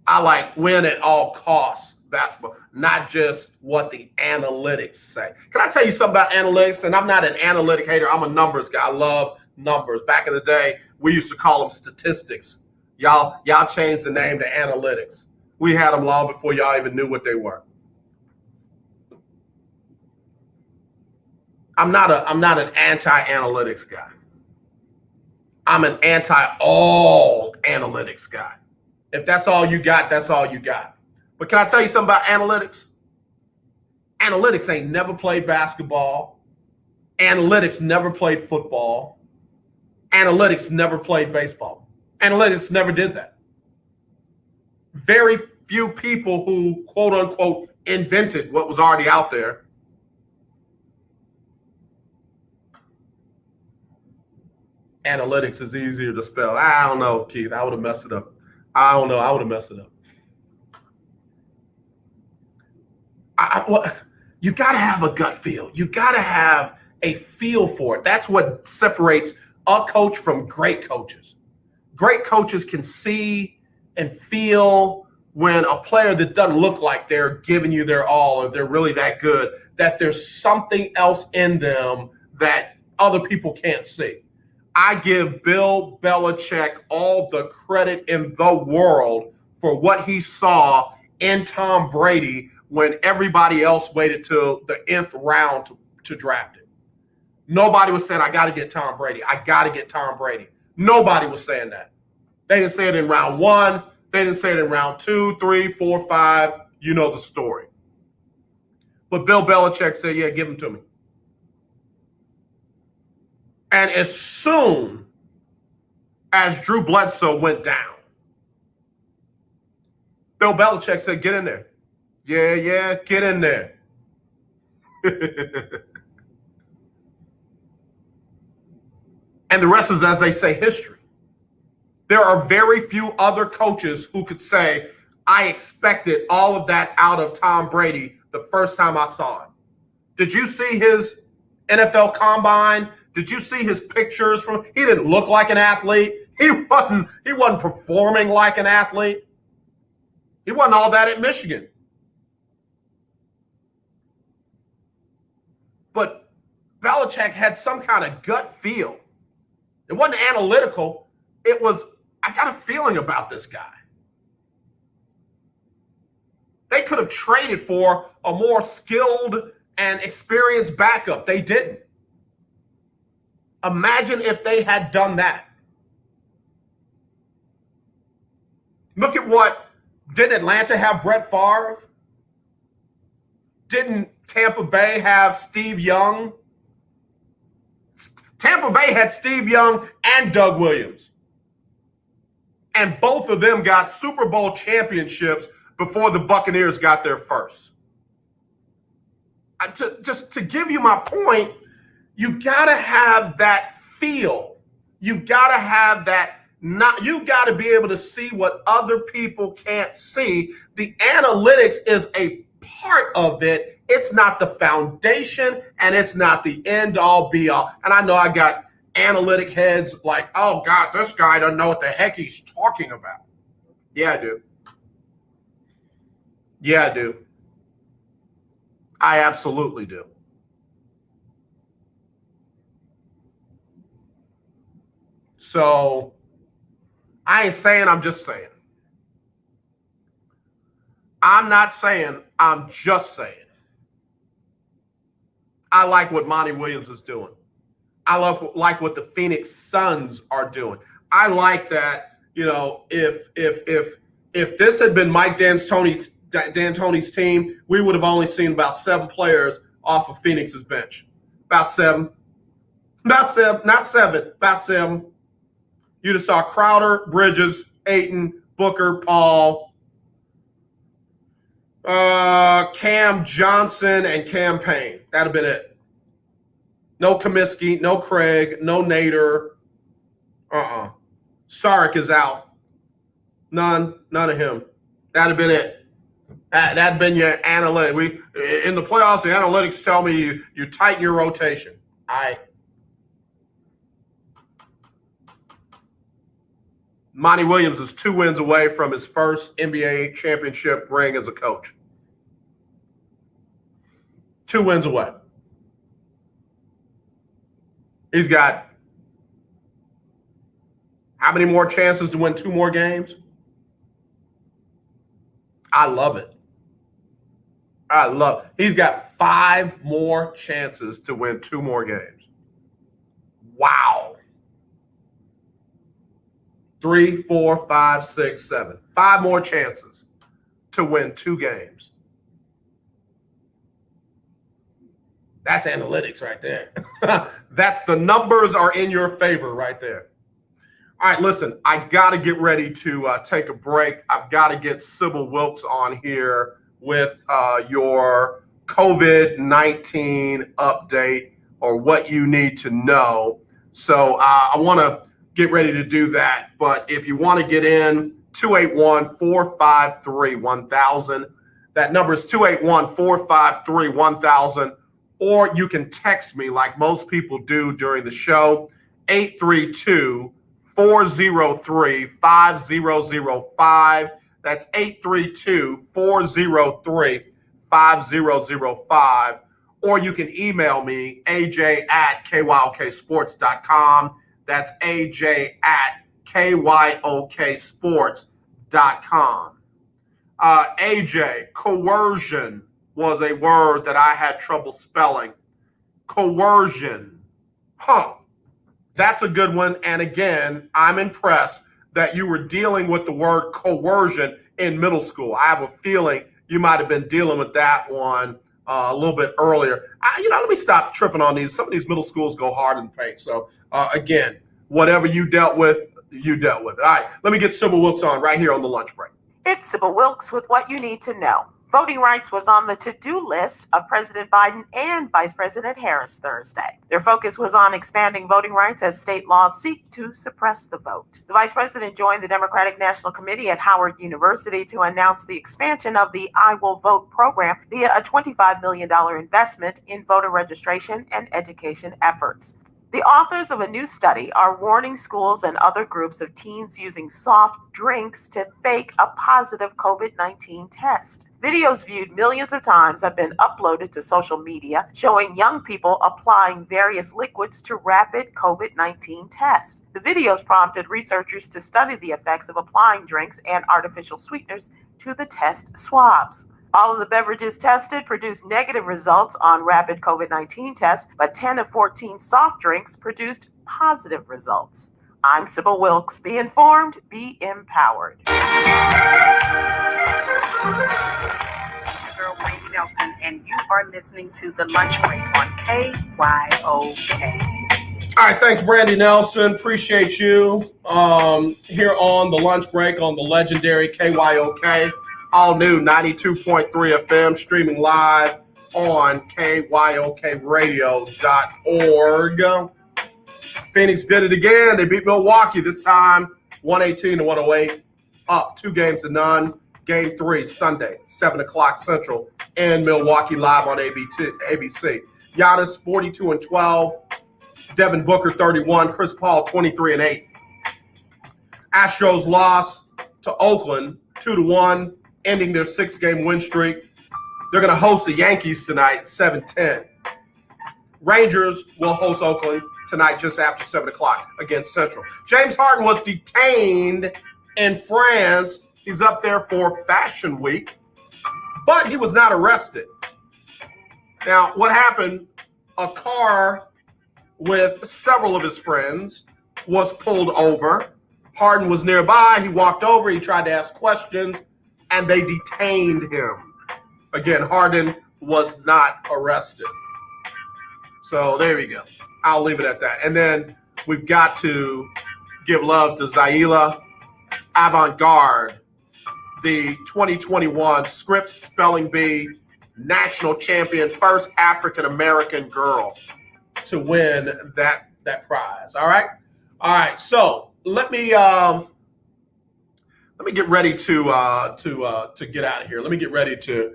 I like win at all costs basketball, not just what the analytics say. Can I tell you something about analytics? And I'm not an analytic hater. I'm a numbers guy. I love numbers. Back in the day, we used to call them statistics. Y'all changed the name to analytics. We had them long before y'all even knew what they were. I'm not an anti-analytics guy. I'm an anti-all analytics guy. If that's all you got, that's all you got. But can I tell you something about analytics? Analytics ain't never played basketball. Analytics never played football. Analytics never played baseball. Analytics never did that. Very few people who, quote unquote, invented what was already out there. Analytics is easier to spell. I don't know, Keith. I would have messed it up. I don't know. I would have messed it up. You got to have a gut feel. You got to have a feel for it. That's what separates a coach from great coaches. Great coaches can see and feel when a player that doesn't look like they're giving you their all or they're really that good, that there's something else in them that other people can't see. I give Bill Belichick all the credit in the world for what he saw in Tom Brady when everybody else waited till the nth round to draft him. Nobody was saying, I got to get Tom Brady. I got to get Tom Brady. Nobody was saying that. They didn't say it in round 1. They didn't say it in round 2, 3, 4, 5. You know the story. But Bill Belichick said, yeah, give him to me. And as soon as Drew Bledsoe went down, Bill Belichick said, get in there. Yeah, get in there. And the rest is, as they say, history. There are very few other coaches who could say, I expected all of that out of Tom Brady the first time I saw him. Did you see his NFL combine? Did you see his pictures from? He didn't look like an athlete. He wasn't performing like an athlete. He wasn't all that at Michigan. But Belichick had some kind of gut feel. It wasn't analytical. It was, I got a feeling about this guy. They could have traded for a more skilled and experienced backup. They didn't. Imagine if they had done that. Look at didn't Atlanta have Brett Favre? Didn't Tampa Bay have Steve Young? Tampa Bay had Steve Young and Doug Williams. And both of them got Super Bowl championships before the Buccaneers got their first. Just to give you my point, you got to have that feel. You've got to have that. You got to be able to see what other people can't see. The analytics is a part of it. It's not the foundation, and it's not the end all be all. And I know I got analytic heads like, oh God, this guy doesn't know what the heck he's talking about. Yeah, I do. Yeah, I do. I absolutely do. So I ain't saying, I'm just saying. I'm not saying, I'm just saying. I like what Monty Williams is doing. I like what the Phoenix Suns are doing. I like that, if this had been Mike D'Antoni's team, we would have only seen about 7 players off of Phoenix's bench. About 7. Not 7. About 7. You'd have saw Crowder, Bridges, Ayton, Booker, Paul, Cam Johnson, and Cam Payne. That'd have been it. No Comiskey, no Craig, no Nader. Sarek is out. None of him. That'd have been it. That'd have been your analytic. In the playoffs, the analytics tell me you tighten your rotation. Monty Williams is 2 wins away from his first NBA championship ring as a coach. 2 wins away. He's got how many more chances to win 2 more games? I love it. He's got 5 more chances to win 2 more games. Wow. 3, 4, 5, 6, 7. 5 more chances to win 2 games. That's analytics right there. That's the numbers are in your favor right there. All right, listen, I got to get ready to take a break. I've got to get Sybil Wilkes on here with your COVID-19 update or what you need to know. So I want to get ready to do that. But if you want to get in, 281-453-1000. That number is 281-453-1000. Or you can text me like most people do during the show, 832-403-5005. That's 832-403-5005. Or you can email me, aj@kyoksports.com. That's AJ at KYOKsports.com. AJ, coercion was a word that I had trouble spelling. Coercion. That's a good one. And again, I'm impressed that you were dealing with the word coercion in middle school. I have a feeling you might have been dealing with that one a little bit earlier. Let me stop tripping on these. Some of these middle schools go hard in the paint. So again, whatever you dealt with, you dealt with it. All right, let me get Sybil Wilkes on right here on the lunch break. It's Sybil Wilkes with what you need to know. Voting rights was on the to-do list of President Biden and Vice President Harris Thursday. Their focus was on expanding voting rights as state laws seek to suppress the vote. The Vice President joined the Democratic National Committee at Howard University to announce the expansion of the I Will Vote program via a $25 million investment in voter registration and education efforts. The authors of a new study are warning schools and other groups of teens using soft drinks to fake a positive COVID-19 test. Videos viewed millions of times have been uploaded to social media showing young people applying various liquids to rapid COVID-19 tests. The videos prompted researchers to study the effects of applying drinks and artificial sweeteners to the test swabs. All of the beverages tested produced negative results on rapid COVID-19 tests, but 10 of 14 soft drinks produced positive results. I'm Sybil Wilkes. Be informed, be empowered. Girl Brandy Nelson, and you are listening to The Lunch Break on KYOK. All right, thanks, Brandy Nelson. Appreciate you here on the lunch break on the legendary KYOK. All new 92.3 FM, streaming live on KYOKradio.org. Phoenix did it again. They beat Milwaukee this time, 118-108, up 2-0. Game 3, Sunday, 7 o'clock Central in Milwaukee, live on ABC. Giannis, 42-12. Devin Booker, 31. Chris Paul, 23-8. Astros lost to Oakland, 2-1. Ending their 6-game win streak. They're going to host the Yankees tonight, 7:10. Rangers will host Oakland tonight just after 7 o'clock against Central. James Harden was detained in France. He's up there for Fashion Week, but he was not arrested. Now, what happened? A car with several of his friends was pulled over. Harden was nearby. He walked over. He tried to ask questions, and they detained him. Again, Harden was not arrested. So there we go. I'll leave it at that. And then we've got to give love to Zaila Avant-Garde, the 2021 Scripps Spelling Bee national champion, first African-American girl to win that prize. All right. So let me get ready to get out of here. Let me get ready to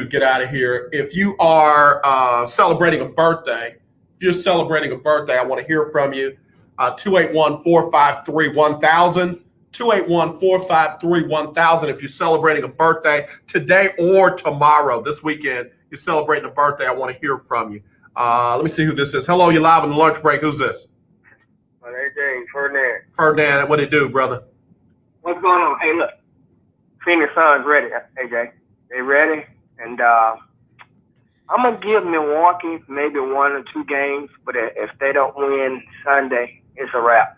get out of here. If you are celebrating a birthday, I want to hear from you. 281-453-1000. 281-453-1000. If you're celebrating a birthday today or tomorrow, this weekend, you're celebrating a birthday, I want to hear from you. Let me see who this is. Hello, you're live on the lunch break. Who's this? AJ, Ferdinand. Ferdinand, what do you do, brother? What's going on? Hey, look, Phoenix Suns ready, AJ. They ready, and I'm gonna give Milwaukee maybe 1 or 2 games, but if they don't win Sunday, it's a wrap.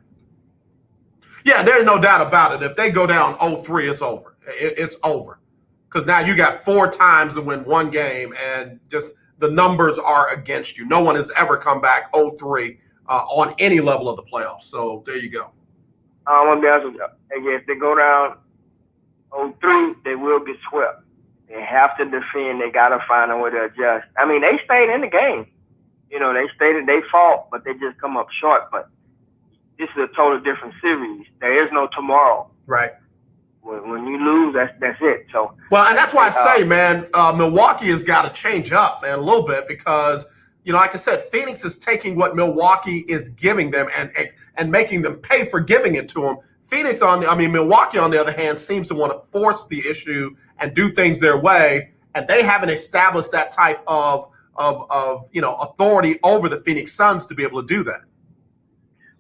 Yeah, there's no doubt about it. If they go down 0-3, it's over. It's over. Because now you got 4 times to win 1 game, and just the numbers are against you. No one has ever come back 0-3 on any level of the playoffs. So there you go. I'm going to be honest with you. If they go down 0-3, they will get swept. They have to defend. They got to find a way to adjust. I mean, they stayed in the game. You know, they fought, but they just come up short. But this is a totally different series. There is no tomorrow. Right. When you lose, that's it. So well, and that's why I say, man, Milwaukee has got to change up, man, a little bit because, you know, like I said, Phoenix is taking what Milwaukee is giving them and making them pay for giving it to them. Milwaukee, on the other hand, seems to want to force the issue and do things their way, and they haven't established that type of authority over the Phoenix Suns to be able to do that.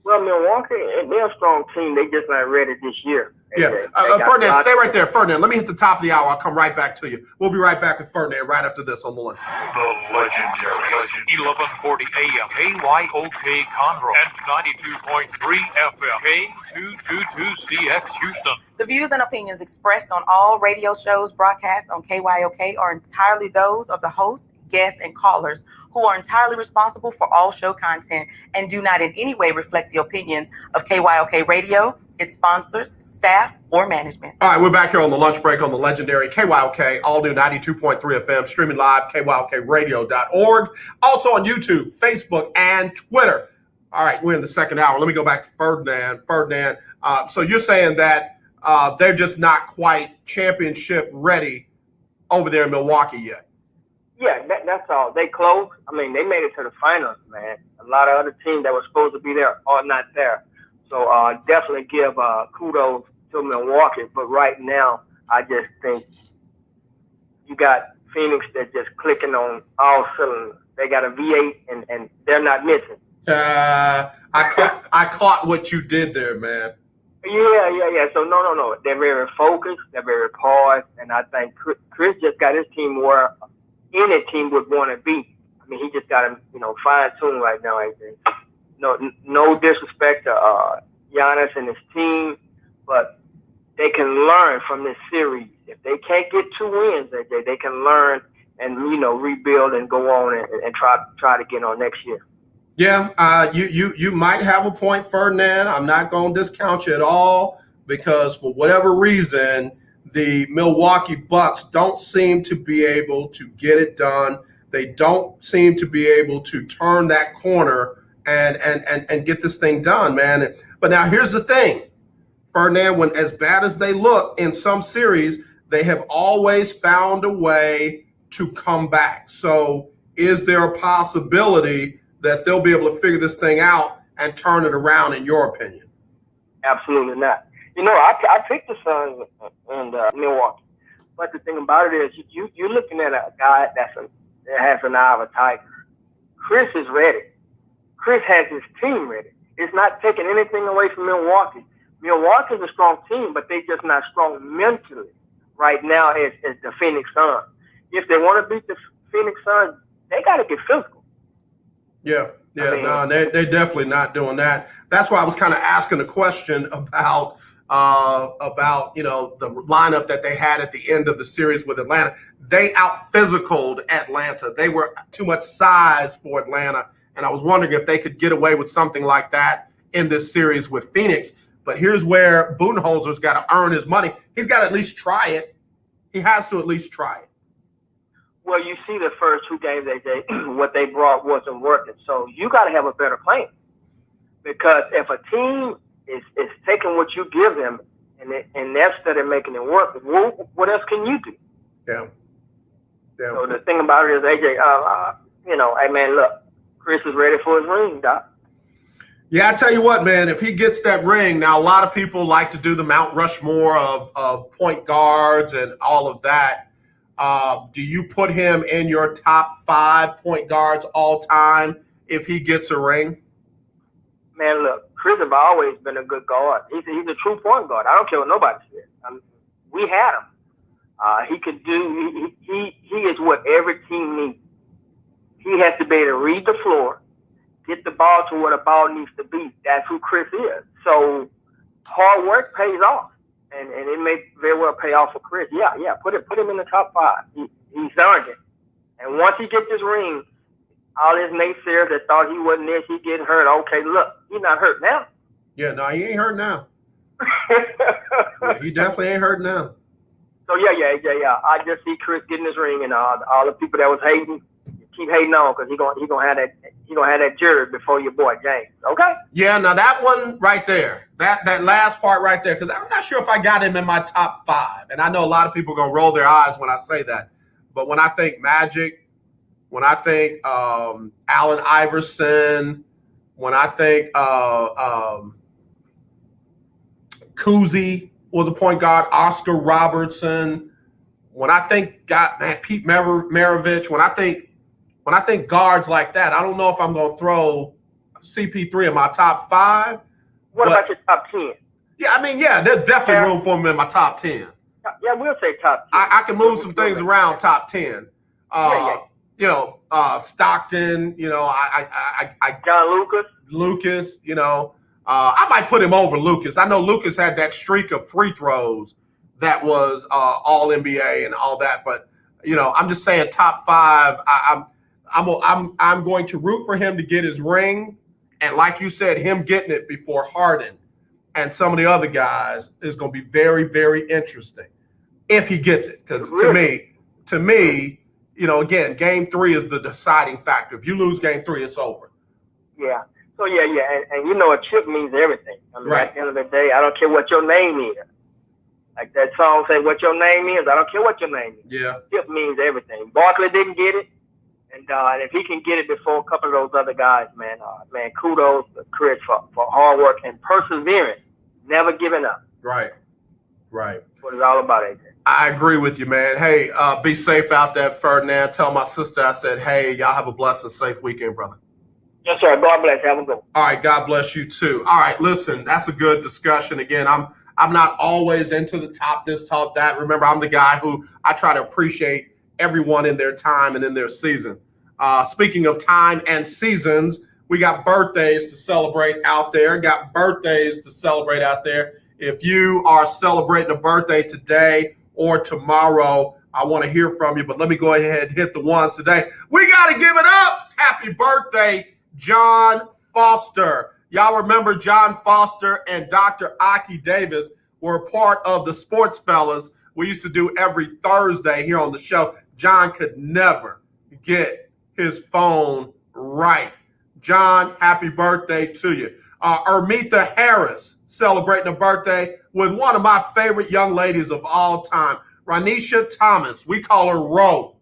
Well, Milwaukee, they're a strong team. They just not ready this year. Yeah. Ferdinand, stay right there. Ferdinand, let me hit the top of the hour. I'll come right back to you. We'll be right back with Ferdinand right after this on the lunch. The legendary 1140 AM KYOK Conroe and 92.3 FM K222CX Houston. The views and opinions expressed on all radio shows broadcast on KYOK are entirely those of the hosts, guests, and callers who are entirely responsible for all show content and do not in any way reflect the opinions of KYOK Radio, its sponsors, staff, or management. All right, we're back here on the lunch break on the legendary KYOK, all new 92.3 FM, streaming live, KYOKradio.org. Also on YouTube, Facebook, and Twitter. All right, we're in the second hour. Let me go back to Ferdinand. Ferdinand, so you're saying that they're just not quite championship ready over there in Milwaukee yet? Yeah, that's all. They close. I mean, they made it to the finals, man. A lot of other teams that were supposed to be there are not there. So definitely give kudos to Milwaukee. But right now, I just think you got Phoenix that's just clicking on all cylinders. They got a V8, and they're not missing. I caught what you did there, man. Yeah. So no. They're very focused. They're very poised. And I think Chris just got his team where any team would want to be. I mean, he just got him, fine-tuned right now, I think. No disrespect to Giannis and his team, but they can learn from this series. If they can't get 2 wins, they can learn and rebuild and go on and try to get on next year. Yeah, you might have a point, Ferdinand. I'm not going to discount you at all because for whatever reason, the Milwaukee Bucks don't seem to be able to get it done. They don't seem to be able to turn that corner and get this thing done, man. But now here's the thing, Ferdinand, when as bad as they look in some series, they have always found a way to come back. So is there a possibility that they'll be able to figure this thing out and turn it around, in your opinion? Absolutely not. I picked the Suns and Milwaukee. But the thing about it is you're looking at a guy that has an eye of a tiger. Chris is ready. Chris has his team ready. It's not taking anything away from Milwaukee. Milwaukee's a strong team, but they're just not strong mentally right now as the Phoenix Suns. If they want to beat the Phoenix Suns, they got to get physical. Yeah, they're definitely not doing that. That's why I was kind of asking a question about the lineup that they had at the end of the series with Atlanta. They out-physicaled Atlanta. They were too much size for Atlanta, and I was wondering if they could get away with something like that in this series with Phoenix. But here's where Budenholzer's got to earn his money. He's got to at least try it. He has to at least try it. Well, you see the first 2 games, what they brought wasn't working. So you got to have a better plan. Because if a team is taking what you give them and instead of making it work, what else can you do? Yeah. So the thing about it is, AJ, hey, man, look, Chris is ready for his ring, Doc. Yeah, I tell you what, man, if he gets that ring, now a lot of people like to do the Mount Rushmore of point guards and all of that. Do you put him in your top 5 point guards all time if he gets a ring? Man, look, Chris has always been a good guard. He's a true point guard. I don't care what nobody says. We had him. He could do. He is what every team needs. He has to be able to read the floor, get the ball to where the ball needs to be. That's who Chris is. So hard work pays off. And it may very well pay off for Chris. Yeah. Put him in the top 5. He's earned it. And once he gets this ring, all his naysayers that thought he wasn't there, he getting hurt. Okay, look, he's not hurt now. Yeah, no, he ain't hurt now. He definitely ain't hurt now. So yeah. I just see Chris getting his ring, and all the people that was hating, keep hating on because he gonna have that jury before your boy James. Okay. Yeah, now that one right there, that last part right there, because I'm not sure if I got him in my top 5, and I know a lot of people are gonna roll their eyes when I say that, but when I think Magic, when I think Allen Iverson, when I think Kuzi was a point guard, Oscar Robertson, when I think Pete Maravich, when I think guards like that, I don't know if I'm going to throw CP3 in my top 5. What about your top 10? Yeah, I mean, yeah, there's definitely room for him in my top 10. Yeah, we'll say top 10. I can move some things around top 10. You know, Stockton, you know, John Lucas, you know, I might put him over Lucas. I know Lucas had that streak of free throws that was all NBA and all that, but you know, I'm just saying top 5. I'm going to root for him to get his ring, and like you said, him getting it before Harden and some of the other guys is going to be very, very interesting if he gets it. Because to me, you know, again, Game 3 is the deciding factor. If you lose Game 3, it's over. Yeah. So yeah, and you know, a chip means everything. I mean, at the end of the day, I don't care what your name is. Like that song say, "What your name is." I don't care what your name is. Yeah. Chip means everything. Barkley didn't get it, and if he can get it before a couple of those other guys, man, kudos to Chris for hard work and perseverance, never giving up. Right. That's what it's all about, AJ. I agree with you, man. Hey, be safe out there, Ferdinand. Tell my sister I said, hey, y'all have a blessed and safe weekend, brother. Yes, sir. God bless. Have a good one. All right. God bless you too. All right. Listen, that's a good discussion. Again, I'm not always into the top this, top that. Remember, I'm the guy who I try to appreciate everyone in their time and in their season. Speaking of time and seasons, we got birthdays to celebrate out there. If you are celebrating a birthday today or tomorrow, I want to hear from you, but let me go ahead and hit the ones today. We got to give it up. Happy birthday, John Foster. Y'all remember John Foster and Dr. Aki Davis were part of the Sports Fellas we used to do every Thursday here on the show. John could never get his phone right. John, happy birthday to you. Ermitha Harris celebrating a birthday with one of my favorite young ladies of all time, Ranisha Thomas. We call her Ro.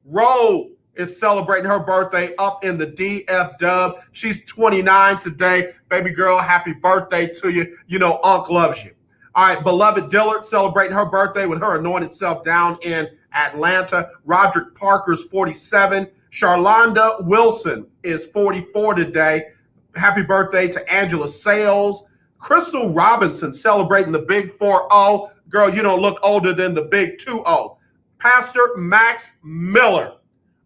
Ro is celebrating her birthday up in the DF Dub. She's 29 today. Baby girl, happy birthday to you. You know Unc loves you. All right, beloved Dillard celebrating her birthday with her anointed self down in Atlanta. Roderick Parker's 47. Charlonda Wilson is 44 today. Happy birthday to Angela Sales. Crystal Robinson celebrating the big 4-0. Girl, you don't look older than the big 2-0. Pastor Max Miller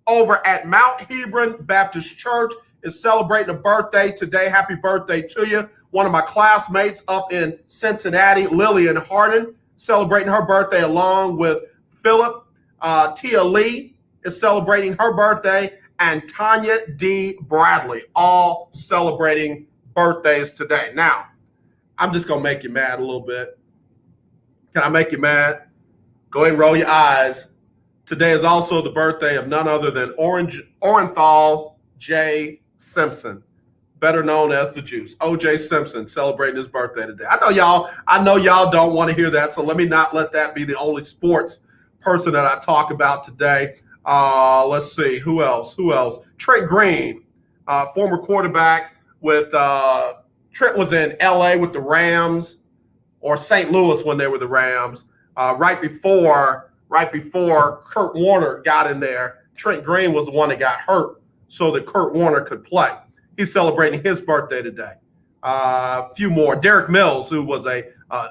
over at Mount Hebron Baptist Church is celebrating a birthday today. Happy birthday to you. One of my classmates up in Cincinnati, Lillian Harden, celebrating her birthday along with Philip. Tia Lee is celebrating her birthday, and Tanya D. Bradley, all celebrating birthdays today. Now, I'm just going to make you mad a little bit. Can I make you mad? Go ahead and roll your eyes. Today is also the birthday of none other than Orenthal J. Simpson, better known as the Juice. O.J. Simpson celebrating his birthday today. I know y'all don't want to hear that, so let me not let that be the only sports person that I talk about today. Let's see, who else? Trent Green, former quarterback with Trent was in LA with the Rams, or St. Louis when they were the Rams. Right before Kurt Warner got in there, Trent Green was the one that got hurt so that Kurt Warner could play. He's celebrating his birthday today. A few more. Derek Mills, who was a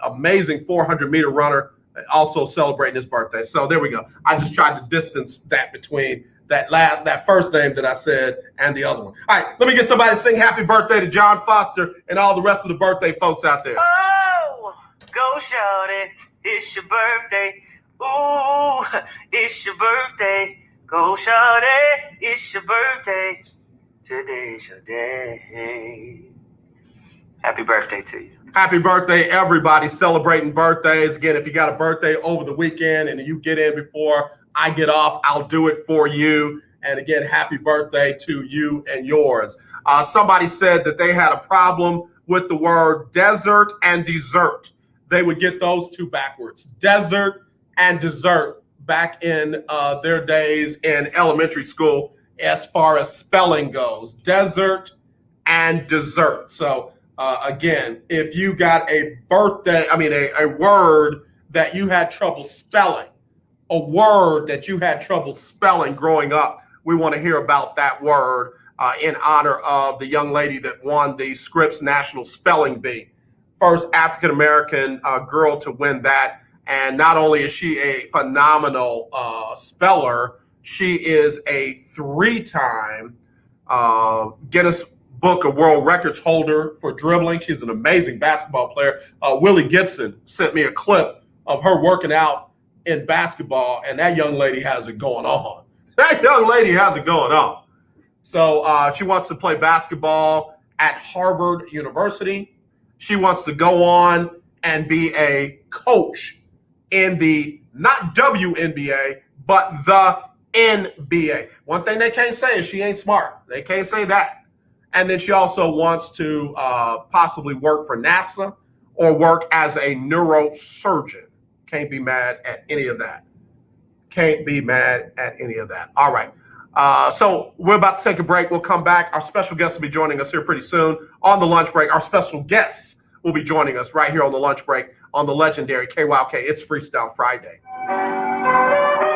amazing 400-meter runner, also celebrating his birthday. So there we go. I just tried to distance that between that first name that I said and the other one. All right, let me get somebody to sing happy birthday to John Foster and all the rest of the birthday folks out there. Oh, go shorty, it's your birthday. Ooh, it's your birthday. Go shorty, it's your birthday. Today's your day. Happy birthday to you. Happy birthday, everybody celebrating birthdays. Again, if you got a birthday over the weekend and you get in before I get off, I'll do it for you. And again, happy birthday to you and yours. Somebody said that they had a problem with the word desert and dessert. They would get those two backwards. Desert and dessert back in their days in elementary school as far as spelling goes. Desert and dessert. So again, if you got a word that you had trouble spelling, growing up, we want to hear about that word. in honor of the young lady that won the Scripps National Spelling Bee. First African-American girl to win that. And not only is she a phenomenal speller, she is a 3-time Guinness Book of World Records holder for dribbling. She's an amazing basketball player. Willie Gibson sent me a clip of her working out in basketball, and that young lady has it going on. That young lady has it going on. So she wants to play basketball at Harvard University. She wants to go on and be a coach in the, not WNBA, but the NBA. One thing they can't say is she ain't smart. They can't say that. And then she also wants to possibly work for NASA or work as a neurosurgeon. Can't be mad at any of that. Can't be mad at any of that. All right. So we're about to take a break. We'll come back. Our special guest will be joining us here pretty soon on the lunch break. Our special guests will be joining us right here on the lunch break on the legendary KYOK. It's Freestyle Friday.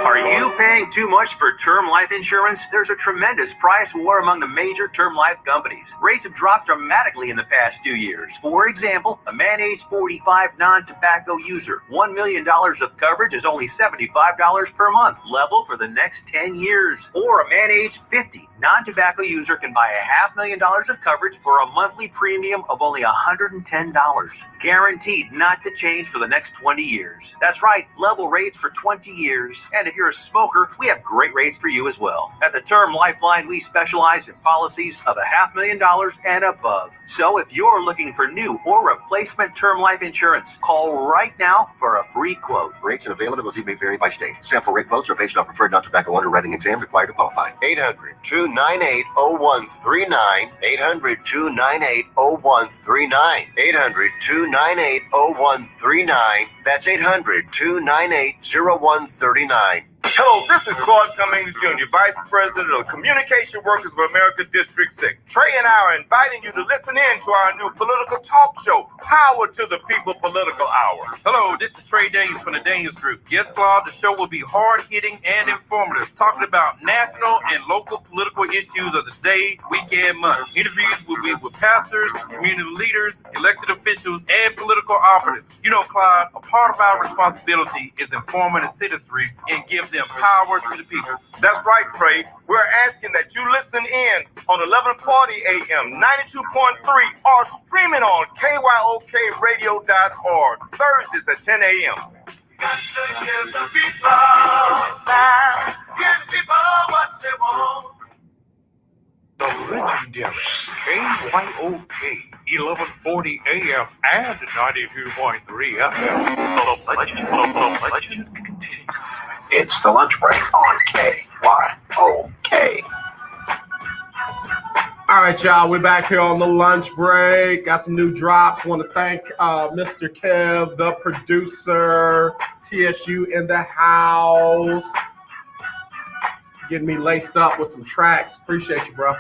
Are you paying too much for term life insurance? There's a tremendous price war among the major term life companies. Rates have dropped dramatically in the past 2 years. For example, a man age 45 non-tobacco user, $1 million of coverage is only $75 per month, level for the next 10 years. Or a man age 50 non-tobacco user can buy $500,000 of coverage for a monthly premium of only $110. Guaranteed not to change for the next 20 years. That's right, level rates for 20 years. And if you're a smoker, we have great rates for you as well. At the Term Lifeline, we specialize in policies of $500,000 and above. So if you're looking for new or replacement term life insurance, call right now for a free quote. Rates and availability may vary by state. Sample rate quotes are based on preferred non-tobacco underwriting exam required to qualify. 800-298-0139. 800-298-0139. 800-298-0139. That's 800-298-0139. Hello, this is Claude Cummings Jr., Vice President of Communication Workers of America District 6. Trey and I are inviting you to listen in to our new political talk show, Power to the People Political Hour. Hello, this is Trey Daniels from the Daniels Group. Yes, Claude, the show will be hard-hitting and informative, talking about national and local political issues of the day, week, and month. Interviews will be with pastors, community leaders, elected officials, and political operatives. You know, Claude, a part of our responsibility is informing the citizenry and give them power to the people. That's right, Trey. We're asking that you listen in on 1140 a.m., 92.3, or streaming on KYOKradio.org, Thursdays at 10 a.m. Got to give the people what they want. The legendary KYOK, 1140 a.m. and 92.3 FM. The legend continues. It's the lunch break on KYOK. All right, y'all. We're back here on the lunch break. Got some new drops. Want to thank Mr. Kev, the producer, TSU in the house, getting me laced up with some tracks. Appreciate you, bro.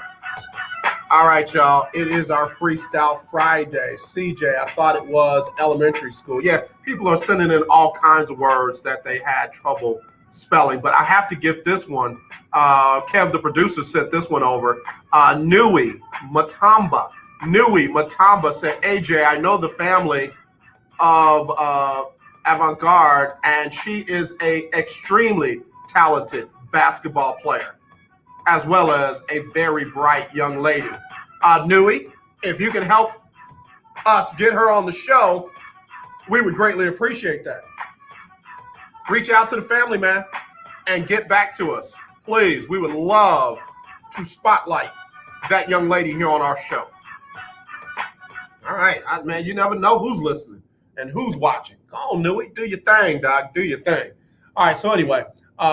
All right, y'all. It is our Freestyle Friday. CJ, I thought it was elementary school. Yeah, people are sending in all kinds of words that they had trouble spelling, but I have to give this one. Kev, the producer, sent this one over. Nui Matamba said, AJ, I know the family of Avant-Garde, and she is a extremely talented basketball player, as well as a very bright young lady. Nui, if you can help us get her on the show, we would greatly appreciate that. Reach out to the family, man, and get back to us. Please, we would love to spotlight that young lady here on our show. All right, man, you never know who's listening and who's watching. Go on, Nui, do your thing, Doc, do your thing. All right, so anyway,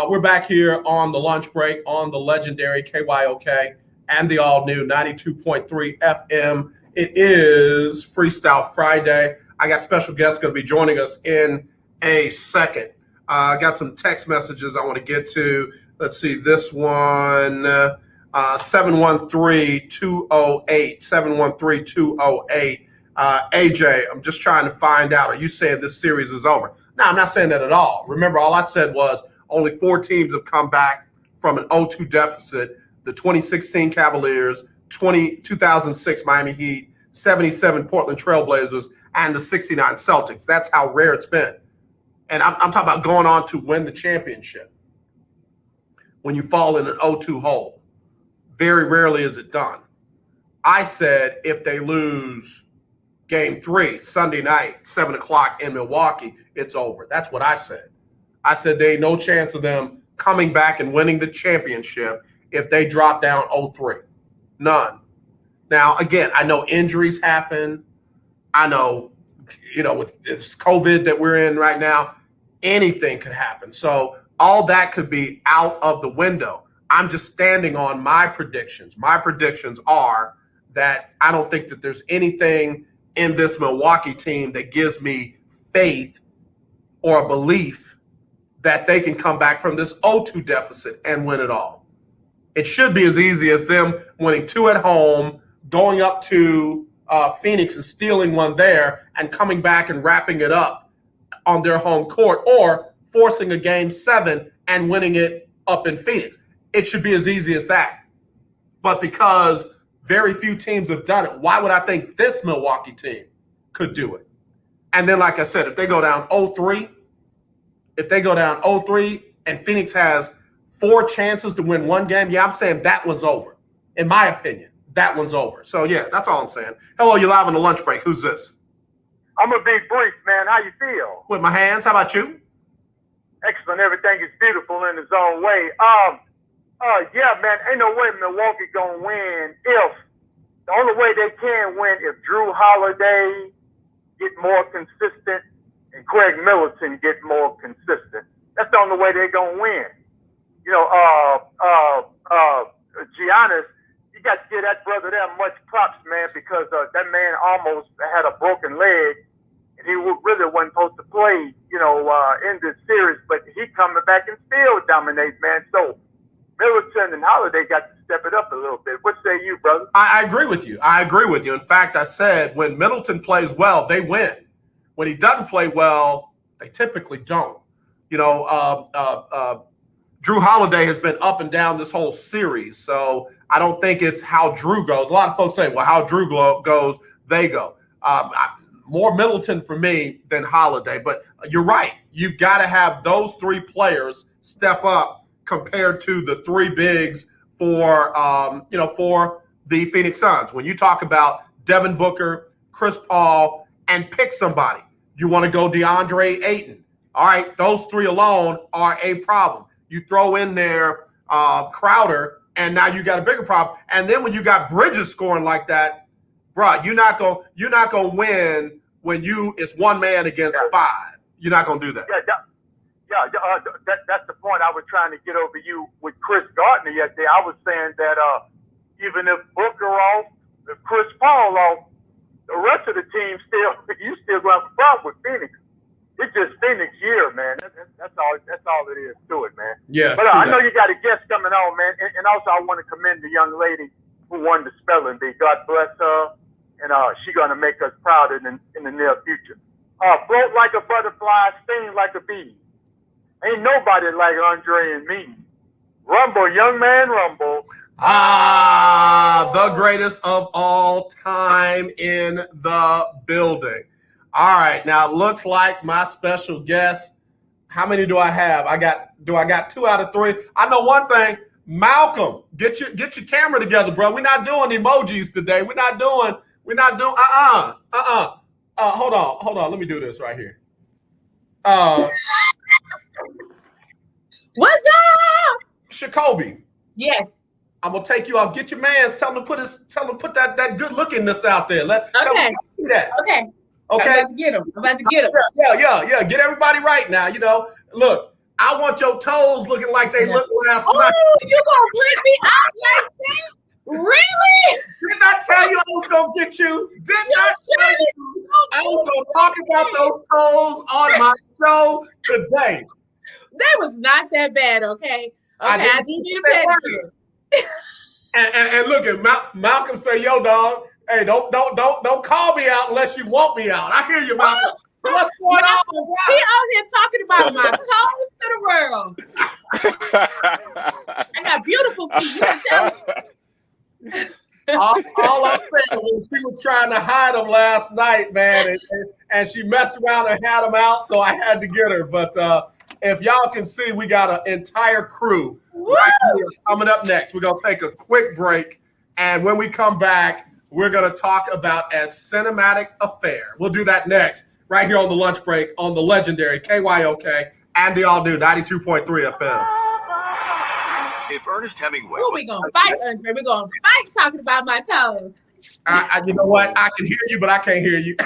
we're back here on the lunch break on the legendary KYOK and the all-new 92.3 FM. It is Freestyle Friday. I got special guests going to be joining us in a second. I got some text messages I want to get to. Let's see, this one, 713-208, 713-208. AJ, I'm just trying to find out, are you saying this series is over? No, I'm not saying that at all. Remember, all I said was only 4 teams have come back from an 0-2 deficit. The 2016 Cavaliers, 2006 Miami Heat, 77 Portland Trailblazers, and the 69 Celtics. That's how rare it's been. And I'm talking about going on to win the championship. When you fall in an 0-2 hole, very rarely is it done. I said if they lose Game 3 Sunday night, 7 o'clock in Milwaukee, it's over. That's what I said. I said there ain't no chance of them coming back and winning the championship if they drop down 0-3. None. Now, again, I know injuries happen. I know, with this COVID that we're in right now, anything could happen. So all that could be out of the window. I'm just standing on my predictions. My predictions are that I don't think that there's anything in this Milwaukee team that gives me faith or a belief that they can come back from this 0-2 deficit and win it all. It should be as easy as them winning 2 at home, going up to Phoenix and stealing one there, and coming back and wrapping it up on their home court, or forcing a Game 7 and winning it up in Phoenix. It should be as easy as that. But because very few teams have done it, why would I think this Milwaukee team could do it? And then, like I said, if they go down 0-3, and Phoenix has 4 chances to win one game, I'm saying that one's over. In my opinion, that one's over. So, that's all I'm saying. Hello, you're live on the lunch break. Who's this? I'm going to be brief, man. How you feel? With my hands. How about you? Excellent. Everything is beautiful in its own way. Man, ain't no way Milwaukee going to win if the only way they can win if Drew Holiday get more consistent and Craig Middleton get more consistent. That's the only way they're going to win. Giannis, you got to give that brother that much props, man, because that man almost had a broken leg, and he really wasn't supposed to play, in this series, but he coming back and still dominates, man. So Middleton and Holiday got to step it up a little bit. What say you, brother? I agree with you. In fact, I said when Middleton plays well, they win. When he doesn't play well, they typically don't. Drew Holiday has been up and down this whole series, so I don't think it's how Drew goes. A lot of folks say, well, how Drew goes, they go. More Middleton for me than Holiday, but you're right. You've got to have those 3 players step up compared to the 3 bigs for the Phoenix Suns. When you talk about Devin Booker, Chris Paul, and pick somebody, you want to go DeAndre Ayton. All right, those 3 alone are a problem. You throw in there Crowder, and now you got a bigger problem. And then when you got Bridges scoring like that, bro, you're not gonna win when it's one man against 5. You're not gonna do that. That's the point I was trying to get over you with Chris Gardner yesterday. I was saying that even if Booker off, if Chris Paul off, the rest of the team you still going to have a problem with Phoenix. It's just Phoenix year, man. That's all it is to it, man. Yeah. But I know you got a guest coming on, man. And also I want to commend the young lady who won the spelling bee. God bless her. And she's going to make us proud in the near future. Float like a butterfly, sting like a bee. Ain't nobody like Andre and me. Rumble, young man, rumble. The greatest of all time in the building. All right, now it looks like my special guest. How many do I have? I got 2 out of 3. I know one thing. Malcolm, get your camera together, bro. We're not doing emojis today. We're not doing. Hold on. Let me do this right here. What's up? Shacolby. Yes. I'm gonna take you off. Get your man. Tell him to put that good lookingness out there. Tell him to do that. Okay. Okay. I'm about to get him. Yeah. Get everybody right now. Look, I want your toes looking like they looked last night. Oh, you gonna put me out like that? Really? Didn't I tell you I was gonna get you? Didn't I tell you I was gonna talk about those toes on my show today? That was not that bad, okay? I do need a pedicure. And look at Malcolm say, "Yo, dog, hey, don't call me out unless you want me out." I hear you, Malcolm. What's going on? He out here talking about my toes to the world. I got beautiful feet. You can tell me. all I said was she was trying to hide them last night, man, and she messed around and had them out, so I had to get her. But if y'all can see, we got an entire crew right here coming up next. We're going to take a quick break, and when we come back, we're going to talk about a cinematic affair. We'll do that next, right here on the lunch break on the legendary KYOK and the all-new 92.3 FM. If Ernest Hemingway... Who we going to fight, Andre? We're going to fight talking about my toes. You know what? I can hear you, but I can't hear you.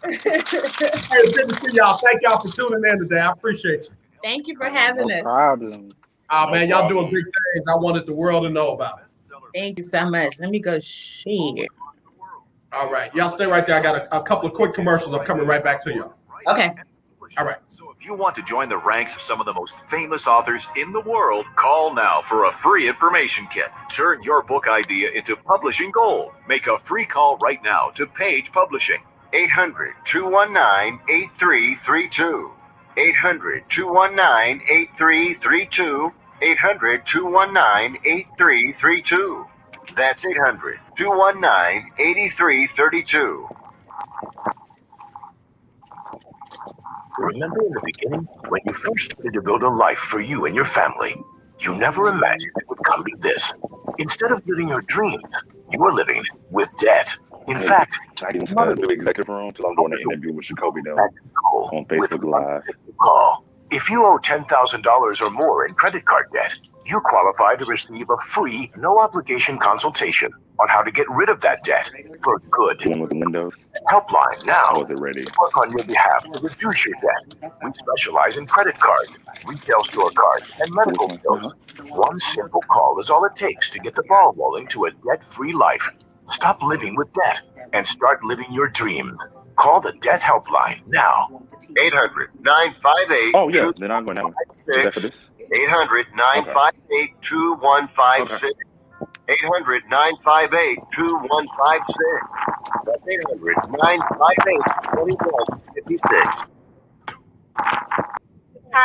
Hey, good to see y'all. Thank y'all for tuning in today. I appreciate you. Thank you for having us. Problem. Oh, man, y'all doing big things. I wanted the world to know about it. Thank you so much. Let me go share. All right. Y'all stay right there. I got a couple of quick commercials. I'm coming right back to y'all. Okay. All right. So if you want to join the ranks of some of the most famous authors in the world, call now for a free information kit. Turn your book idea into publishing gold. Make a free call right now to Page Publishing. 800-219-8332. 800-219-8332. 800-219-8332. That's 800-219-8332. Remember in the beginning, when you first started to build a life for you and your family, you never imagined it would come to this. Instead of living your dreams, you were living with debt. In fact, I didn't do executive room until I'm doing an interview with Shacolby now on Facebook Live. Call. If you owe $10,000 or more in credit card debt, you qualify to receive a free, no-obligation consultation on how to get rid of that debt for good. One with the windows. Helpline now. Was it ready? Work on your behalf to reduce your debt. We specialize in credit cards, retail store cards, and medical bills. One simple call is all it takes to get the ball rolling to a debt-free life. Stop living with debt and start living your dreams. Call the Debt Helpline now. 800-958. Oh, yeah. Then I'm going to have 800-958-2156. 800-958-2156. That's 800-958-2156. Tires? All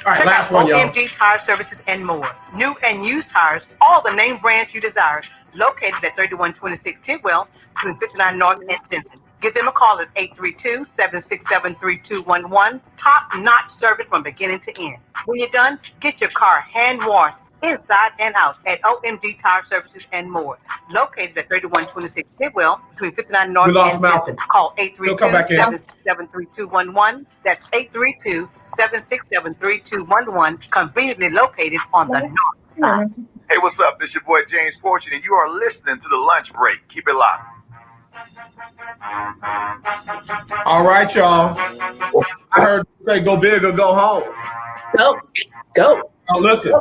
right, Check last out one, y'all. OMG Tire Services and more. New and used tires, all the name brands you desire. Located at 3126 Tidwell, between 59 North and Denton. Give them a call at 832-767-3211. Top-notch service from beginning to end. When you're done, get your car hand-washed inside and out at OMG Tire Services and more. Located at 3126 Tidwell, between 59 North We lost and Malcolm. Denton. Call He'll come back in. 832-767-3211. That's 832-767-3211. Conveniently located on the north side. Hey, what's up? This your boy James Fortune, and you are listening to The Lunch Break. Keep it locked. All right, y'all. I heard you say go big or go home. Go. Oh, listen.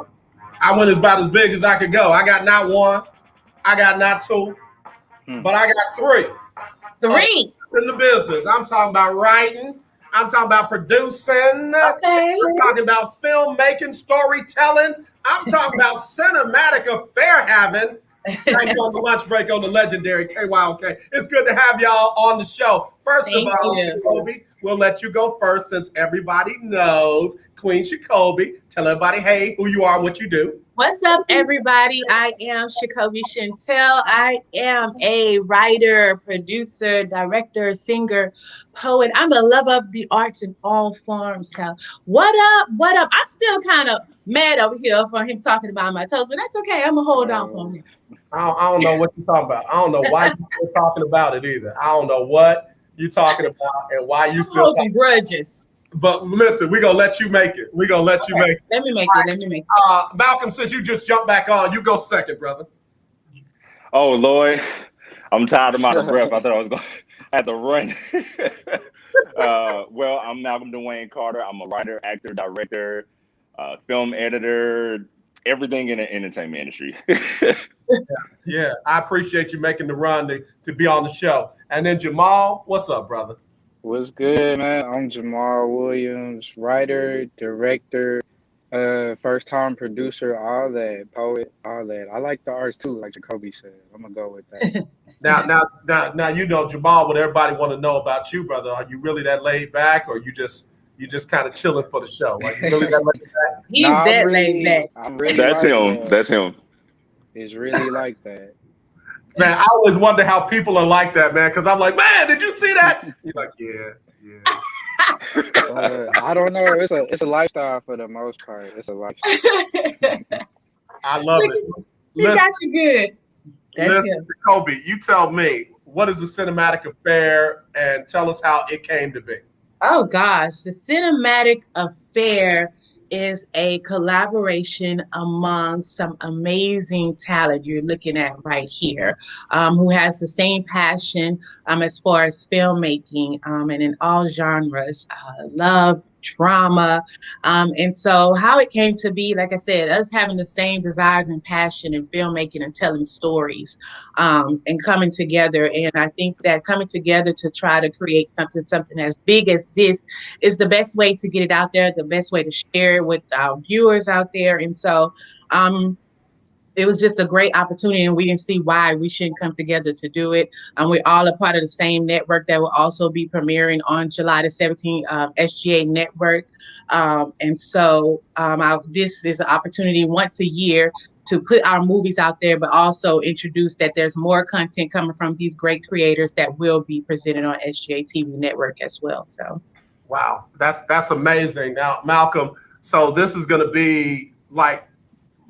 I went about as big as I could go. I got not one. I got not two. But I got three. Three. In the business. I'm talking about writing. I'm talking about producing. Okay. I'm talking about filmmaking, storytelling. I'm talking about cinematic affair having. Right here on the lunch break on the legendary KYOK. It's good to have y'all on the show. First of all, Shacolby, we'll let you go first since everybody knows Queen Shacolby. Tell everybody, hey, who you are and what you do. What's up, everybody? I am Shacolby Shentell. I am a writer, producer, director, singer, poet. I'm a lover of the arts in all forms. So what up? What up? I'm still kind of mad over here for him talking about my toes, but that's okay. I'm going to hold on for him. I don't know what you're talking about. I don't know why you're still talking about it either. I don't know what you're talking about and why you still holding grudges. But listen, we're going to let you make it. We're going to let you make it. Let me make it. Malcolm, since you just jumped back on, you go second, brother. Oh, Lord. I'm tired of my breath. I thought I was going to have to run. Well, I'm Malcolm Dwayne Carter. I'm a writer, actor, director, film editor, everything in the entertainment industry. Yeah, I appreciate you making the run to be on the show. And then Jamal, what's up, brother? What's good, man? I'm Jamal Williams, writer, director, first-time producer, all that, poet, all that. I like the arts too, like Jacoby said. I'm gonna go with that. Now, you know, Jamal, what everybody want to know about you, brother. Are you really that laid back, or you just you just kind of chilling for the show? Like, you really that laid back? He's Nah, that laid back. I'm really That's like him. that. That's him. It's really like that. Man, I always wonder how people are like that, man. Because I'm like, man, did you see that? You're like, yeah. I don't know. It's a lifestyle for the most part. It's a lifestyle. I love it. He got you good. That's Listen, him. Kobe, you tell me, what is the cinematic affair, and tell us how it came to be. Oh gosh, the Cinematic Affair is a collaboration among some amazing talent you're looking at right here, who has the same passion as far as filmmaking and in all genres, love, drama. And so how it came to be, like I said, us having the same desires and passion in filmmaking and telling stories and coming together. And I think that coming together to try to create something as big as this is the best way to get it out there, the best way to share it with our viewers out there. And so it was just a great opportunity, and we didn't see why we shouldn't come together to do it. We're all a part of the same network that will also be premiering on July the 17th, SGA Network. And so this is an opportunity once a year to put our movies out there, but also introduce that there's more content coming from these great creators that will be presented on SGA TV Network as well. So, wow, that's amazing. Now, Malcolm, so this is going to be like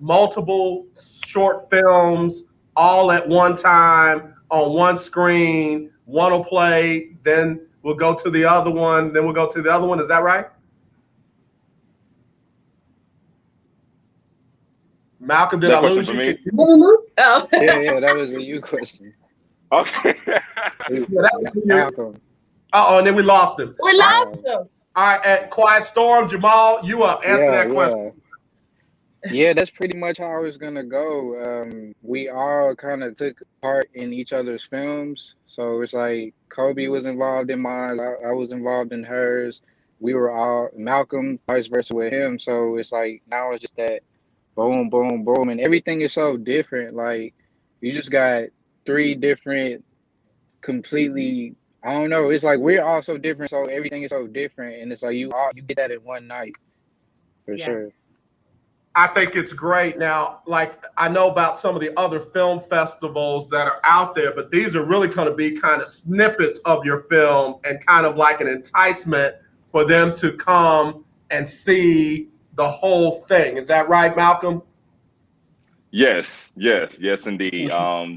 multiple short films all at one time on one screen. One will play, then we'll go to the other one, then we'll go to the other one. Is that right? Malcolm, did I lose you? Oh. Yeah, that was a you question. Okay. Yeah, that was for you. Malcolm. And then we lost him. We lost him. All right, at Quiet Storm, Jamal, you up. Answer that question. Yeah, that's pretty much how it was gonna go. We all kind of took part in each other's films, so it's like Kobe was involved in mine, I was involved in hers. We were all Malcolm, vice versa with him. So it's like now it's just that boom, boom, boom, and everything is so different. Like you just got three different, completely. I don't know. It's like we're all so different, so everything is so different, and it's like you get that in one night for sure. I think it's great. Now, like I know about some of the other film festivals that are out there, but these are really going to be kind of snippets of your film and kind of like an enticement for them to come and see the whole thing. Is that right, Malcolm? Yes, indeed.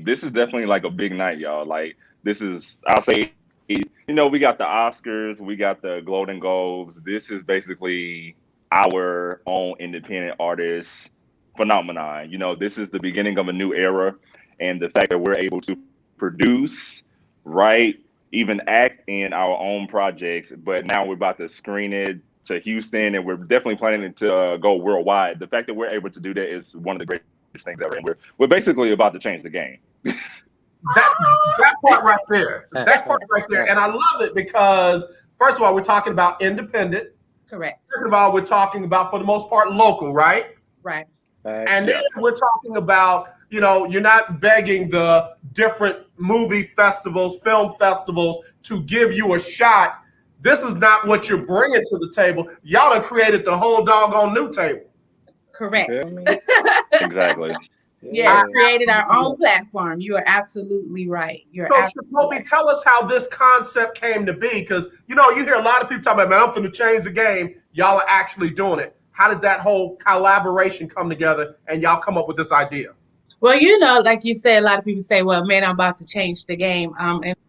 This is definitely like a big night, y'all. Like this is, I'll say, we got the Oscars, we got the Golden Globes. This is basically our own independent artist phenomenon. This is the beginning of a new era, and the fact that we're able to produce, write, even act in our own projects, but now we're about to screen it to Houston, and we're definitely planning to go worldwide. The fact that we're able to do that is one of the greatest things ever, and we're basically about to change the game. That part right there. And I love it because, first of all, we're talking about independent. Correct. Second of all, we're talking about, for the most part, local, right? Right. And then we're talking about, you're not begging the different movie festivals, film festivals to give you a shot. This is not what you're bringing to the table. Y'all have created the whole doggone new table. Correct. Exactly. Yeah, created our own platform. You are absolutely right. Shacolby, tell us how this concept came to be, because you hear a lot of people talking about, man, I'm finna change the game. Y'all are actually doing it. How did that whole collaboration come together and y'all come up with this idea? Well, like you said, a lot of people say, well, man, I'm about to change the game.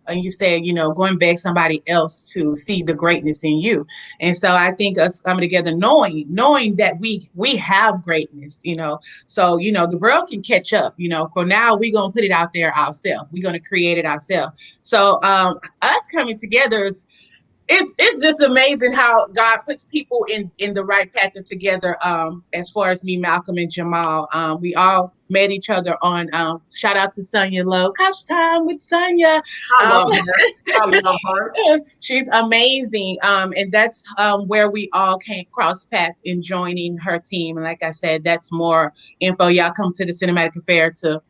And you said, going beg somebody else to see the greatness in you. And so I think us coming together, knowing that we have greatness, so, the world can catch up, for now, we're going to put it out there ourselves. We're going to create it ourselves. So us coming together it's just amazing how God puts people in the right path together. As far as me, Malcolm, and Jamal, we all met each other on, shout out to Sonia Lowe, Couch Time with Sonia. I love her. I love her. She's amazing. And that's where we all came cross paths in joining her team. And like I said, that's more info. Y'all come to the Cinematic Affair to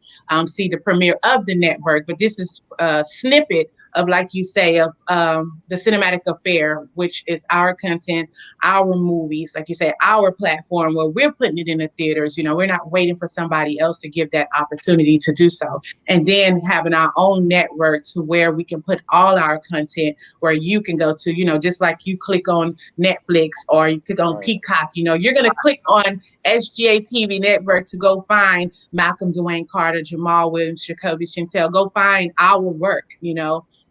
see the premiere of the network. But this is a snippet of, like you say, of the Cinematic Affair, which is our content, our movies, like you say, our platform where we're putting it in the theaters. We're not waiting for somebody else to give that opportunity to do so. And then having our own network to where we can put all our content where you can go to, just like you click on Netflix or you click on Peacock, you're going to click on SGA TV Network to go find Malcolm Dwayne Carter, Jamal Williams, Shacolby, Shentell, go find our work,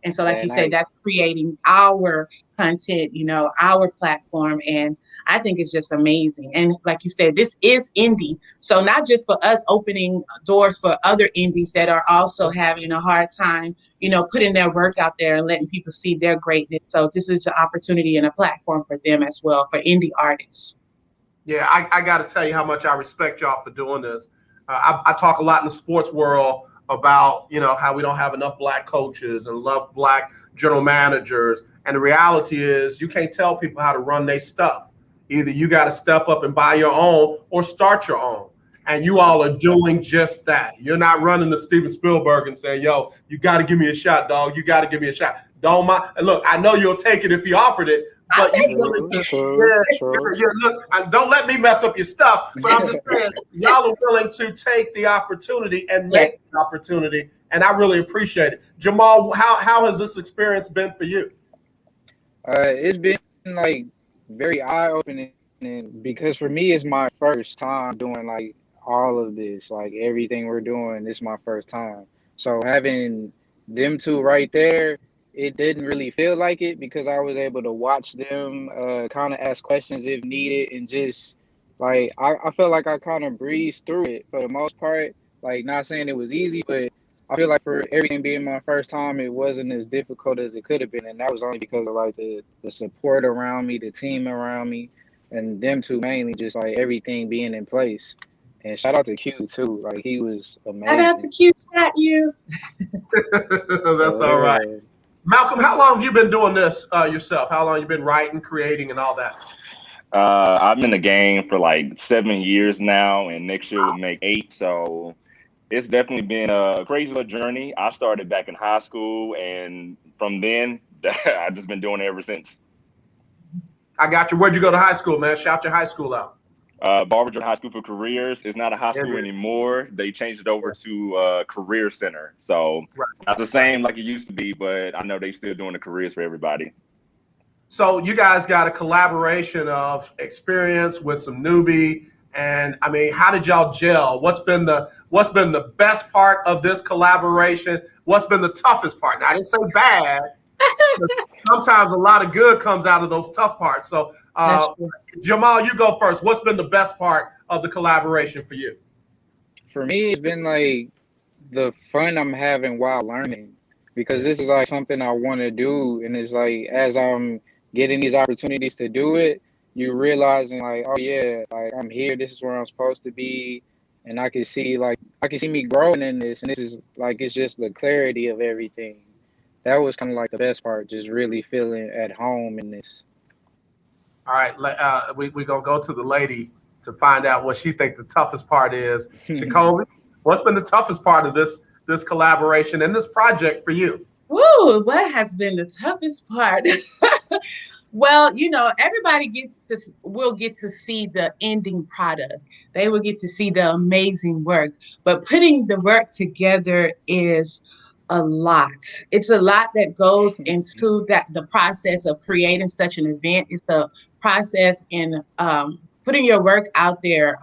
And so, like you said, that's creating our content, our platform. And I think it's just amazing. And like you said, this is indie. So not just for us opening doors for other indies that are also having a hard time, putting their work out there and letting people see their greatness. So this is an opportunity and a platform for them as well, for indie artists. Yeah, I got to tell you how much I respect y'all for doing this. I talk a lot in the sports world about, how we don't have enough black coaches and enough black general managers. And the reality is you can't tell people how to run their stuff. Either you got to step up and buy your own or start your own. And you all are doing just that. You're not running to Steven Spielberg and saying, yo, you got to give me a shot, dog. You got to give me a shot. Don't mind. Look, I know you'll take it if he offered it. But look, don't let me mess up your stuff. But I'm just saying, y'all are willing to take the opportunity and make the opportunity, and I really appreciate it. Jamal, how has this experience been for you? It's been like very eye-opening because for me, it's my first time doing like all of this, like everything we're doing. This is my first time, so having them two right there. It didn't really feel like it because I was able to watch them kind of ask questions if needed and just like I felt like I kind of breezed through it for the most part. Like not saying it was easy, but I feel like for everything being my first time, it wasn't as difficult as it could have been, and that was only because of like the support around me, the team around me, and them two mainly, just like everything being in place. And shout out to Q too, like he was amazing. Shout out to Q, not you. That's all right. Malcolm, how long have you been doing this yourself? How long have you been writing, creating, and all that? I've been in the game for like 7 years now, and next year will make 8. So it's definitely been a crazy little journey. I started back in high school, and from then, I've just been doing it ever since. I got you. Where'd you go to high school, man? Shout your high school out. Barber High School for Careers. It's not a high school anymore. They changed it over to Career Center. So not the same like it used to be, but I know they're still doing the careers for everybody. So you guys got a collaboration of experience with some newbie. And I mean, how did y'all gel? What's been the best part of this collaboration? What's been the toughest part? Now, I didn't say bad. Sometimes a lot of good comes out of those tough parts. So Jamal, you go first. What's been the best part of the collaboration for you? For me, it's been like the fun I'm having while learning, because this is like something I want to do. And it's like, as I'm getting these opportunities to do it, you're realizing like, oh yeah, like I'm here. This is where I'm supposed to be. And I can see me growing in this. And this is like, it's just the clarity of everything. That was kind of like the best part, just really feeling at home in this. All right, we're going to go to the lady to find out what she thinks the toughest part is. Shacolby, what's been the toughest part of this collaboration and this project for you? Woo, what has been the toughest part? Well, everybody will get to see the ending product. They will get to see the amazing work. But putting the work together is a lot. It's a lot that goes into the process of creating such an event. It's the process in putting your work out there.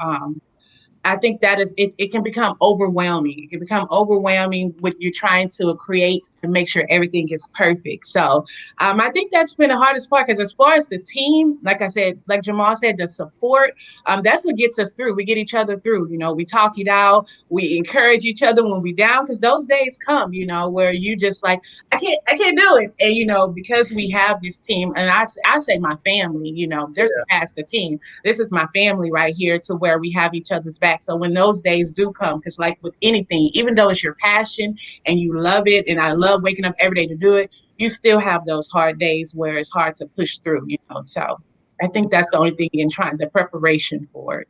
I think that it can become overwhelming. It can become overwhelming with you trying to create and make sure everything is perfect. So I think that's been the hardest part, because as far as the team, like I said, like Jamal said, the support, that's what gets us through. We get each other through, we talk it out. We encourage each other when we're down, because those days come, where you just like, I can't do it. And, because we have this team, and I say my family, there's past the team. This is my family right here, to where we have each other's back. back. So when those days do come, because like with anything, even though it's your passion and you love it, and I love waking up every day to do it, you still have those hard days where it's hard to push through, you know. So I think that's the only thing in trying the preparation for it.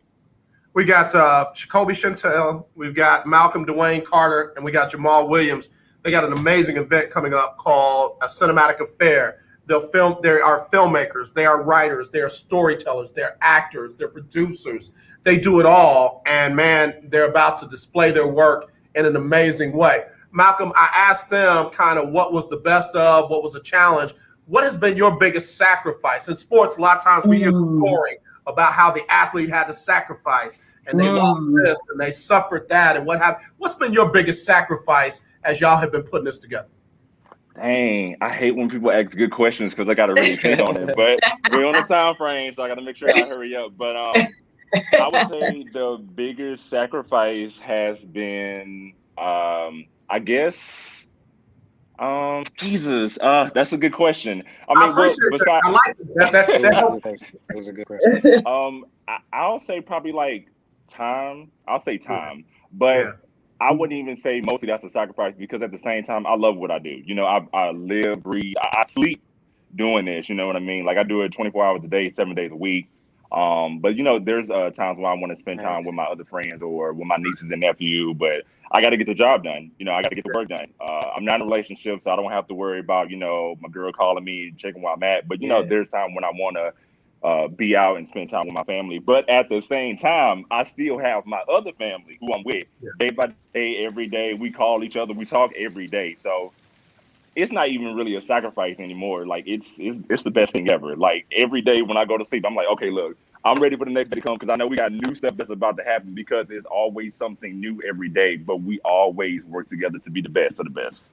We got Shacolby Shentell, we've got Malcolm Dwayne Carter, and we got Jamal Williams. They got an amazing event coming up called A Cinematic Affair. They are filmmakers, they are writers, they are storytellers, they're actors, they're producers. They do it all, and man, they're about to display their work in an amazing way. Malcolm, I asked them kind of what was the best of, what was a challenge. What has been your biggest sacrifice? In sports, a lot of times we hear the story about how the athlete had to sacrifice and they lost this and they suffered that and what happened. What's been your biggest sacrifice as y'all have been putting this together? Dang, I hate when people ask good questions because I got to really think on it. But we're on a time frame, so I got to make sure I hurry up. But I would say the biggest sacrifice has been, I guess, Jesus. That's a good question. I mean, I appreciate that. I like it. That was a good question. I'll say probably like time. I'll say time, but I wouldn't even say mostly that's a sacrifice because at the same time, I love what I do. You know, I live, breathe, I sleep doing this. You know what I mean? Like I do it 24 hours a day, 7 days a week. But you know, there's times when I want to spend time with my other friends or with my nieces and nephew, but I got to get the job done. You know, I got to get the work done. I'm not in a relationship, so I don't have to worry about, you know, my girl calling me, checking where I'm at. But, you know, there's time when I want to be out and spend time with my family. But at the same time, I still have my other family who I'm with day by day, every day. We call each other. We talk every day. So it's not even really a sacrifice anymore. Like it's the best thing ever. Like every day when I go to sleep, I'm like, okay, look, I'm ready for the next day to come because I know we got new stuff that's about to happen because there's always something new every day, but we always work together to be the best of the best.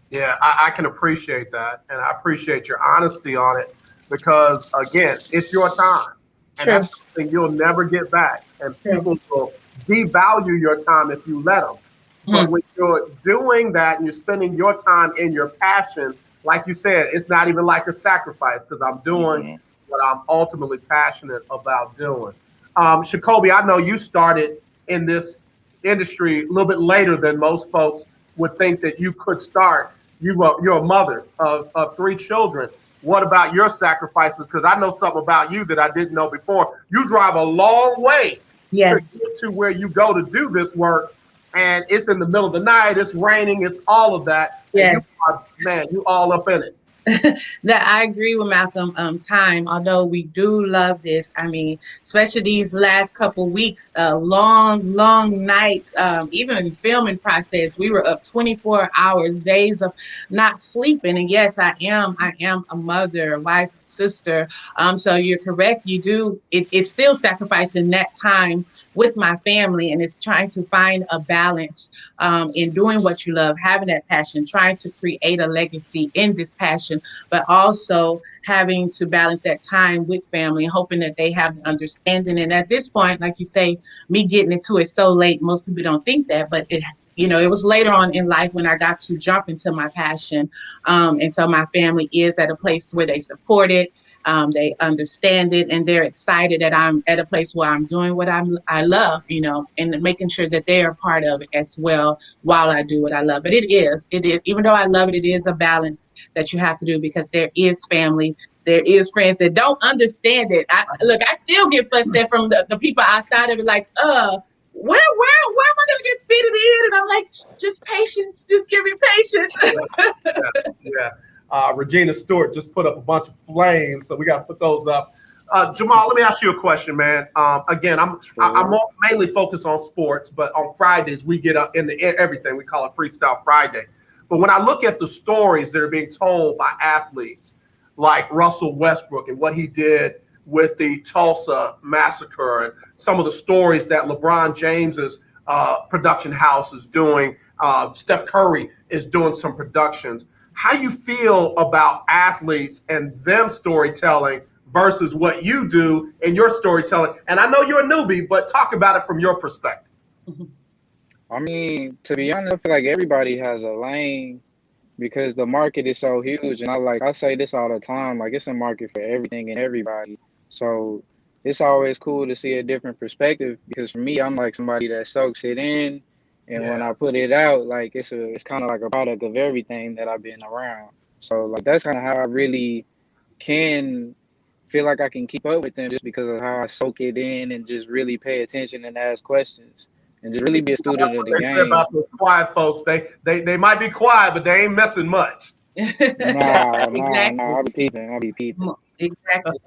Yeah, I can appreciate that, and I appreciate your honesty on it because, again, it's your time, and that's something you'll never get back, and people will devalue your time if you let them. But when you're doing that and you're spending your time in your passion, like you said, it's not even like a sacrifice because I'm doing what I'm ultimately passionate about doing. Shacolby, I know you started in this industry a little bit later than most folks would think that you could start. You're a mother of 3 children. What about your sacrifices? Because I know something about you that I didn't know before. You drive a long way to get to where you go to do this work. And it's in the middle of the night, it's raining, it's all of that. Yes. And you all up in it. That I agree with Malcolm. Time, although we do love this, I mean, especially these last couple weeks, long nights, even filming process, we were up 24 hours, days of not sleeping. And yes, I am a mother, wife, sister. So you're correct. You do it's still sacrificing that time with my family, and it's trying to find a balance in doing what you love, having that passion, trying to create a legacy in this passion, but also having to balance that time with family, hoping that they have the understanding. And at this point, like you say, me getting into it so late, most people don't think that, but it was later on in life when I got to jump into my passion. And so my family is at a place where they support it. They understand it, and they're excited that I'm at a place where I'm doing what I love, and making sure that they are part of it as well while I do what I love. But it is, even though I love it, it is a balance that you have to do because there is family, there is friends that don't understand it. I still get fussed at from the people outside of it, like, where am I gonna get fitted in? And I'm like, just patience, just give me patience. Yeah. Regina Stewart just put up a bunch of flames, so we got to put those up. Jamal, let me ask you a question, man. Again, I'm mainly focused on sports, but on Fridays we get up into everything. We call it Freestyle Friday. But when I look at the stories that are being told by athletes like Russell Westbrook and what he did with the Tulsa massacre, and some of the stories that LeBron James's production house is doing, Steph Curry is doing some productions. How do you feel about athletes and them storytelling versus what you do in your storytelling? And I know you're a newbie, but talk about it from your perspective. I mean, to be honest, I feel like everybody has a lane because the market is so huge. And I say this all the time, like it's a market for everything and everybody. So it's always cool to see a different perspective because for me, I'm like somebody that soaks it in, and when I put it out, like it's kind of like a product of everything that I've been around. So like that's kind of how I really can feel like I can keep up with them just because of how I soak it in and just really pay attention and ask questions and just really be a student of the They say game. about those quiet folks. They might be quiet, but they ain't missing much. Nah, Exactly. I'll be peeping. Exactly.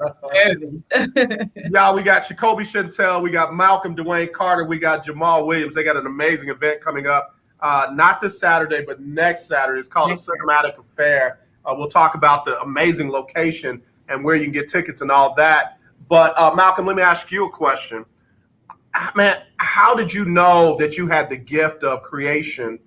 Y'all, we got Shacolby Shentell, we got Malcolm Dwayne Carter, we got Jamal Williams. They got an amazing event coming up, not this Saturday, but next Saturday. It's called a Cinematic Affair. We'll talk about the amazing location and where you can get tickets and all that. But Malcolm, let me ask you a question. Man, how did you know that you had the gift of creation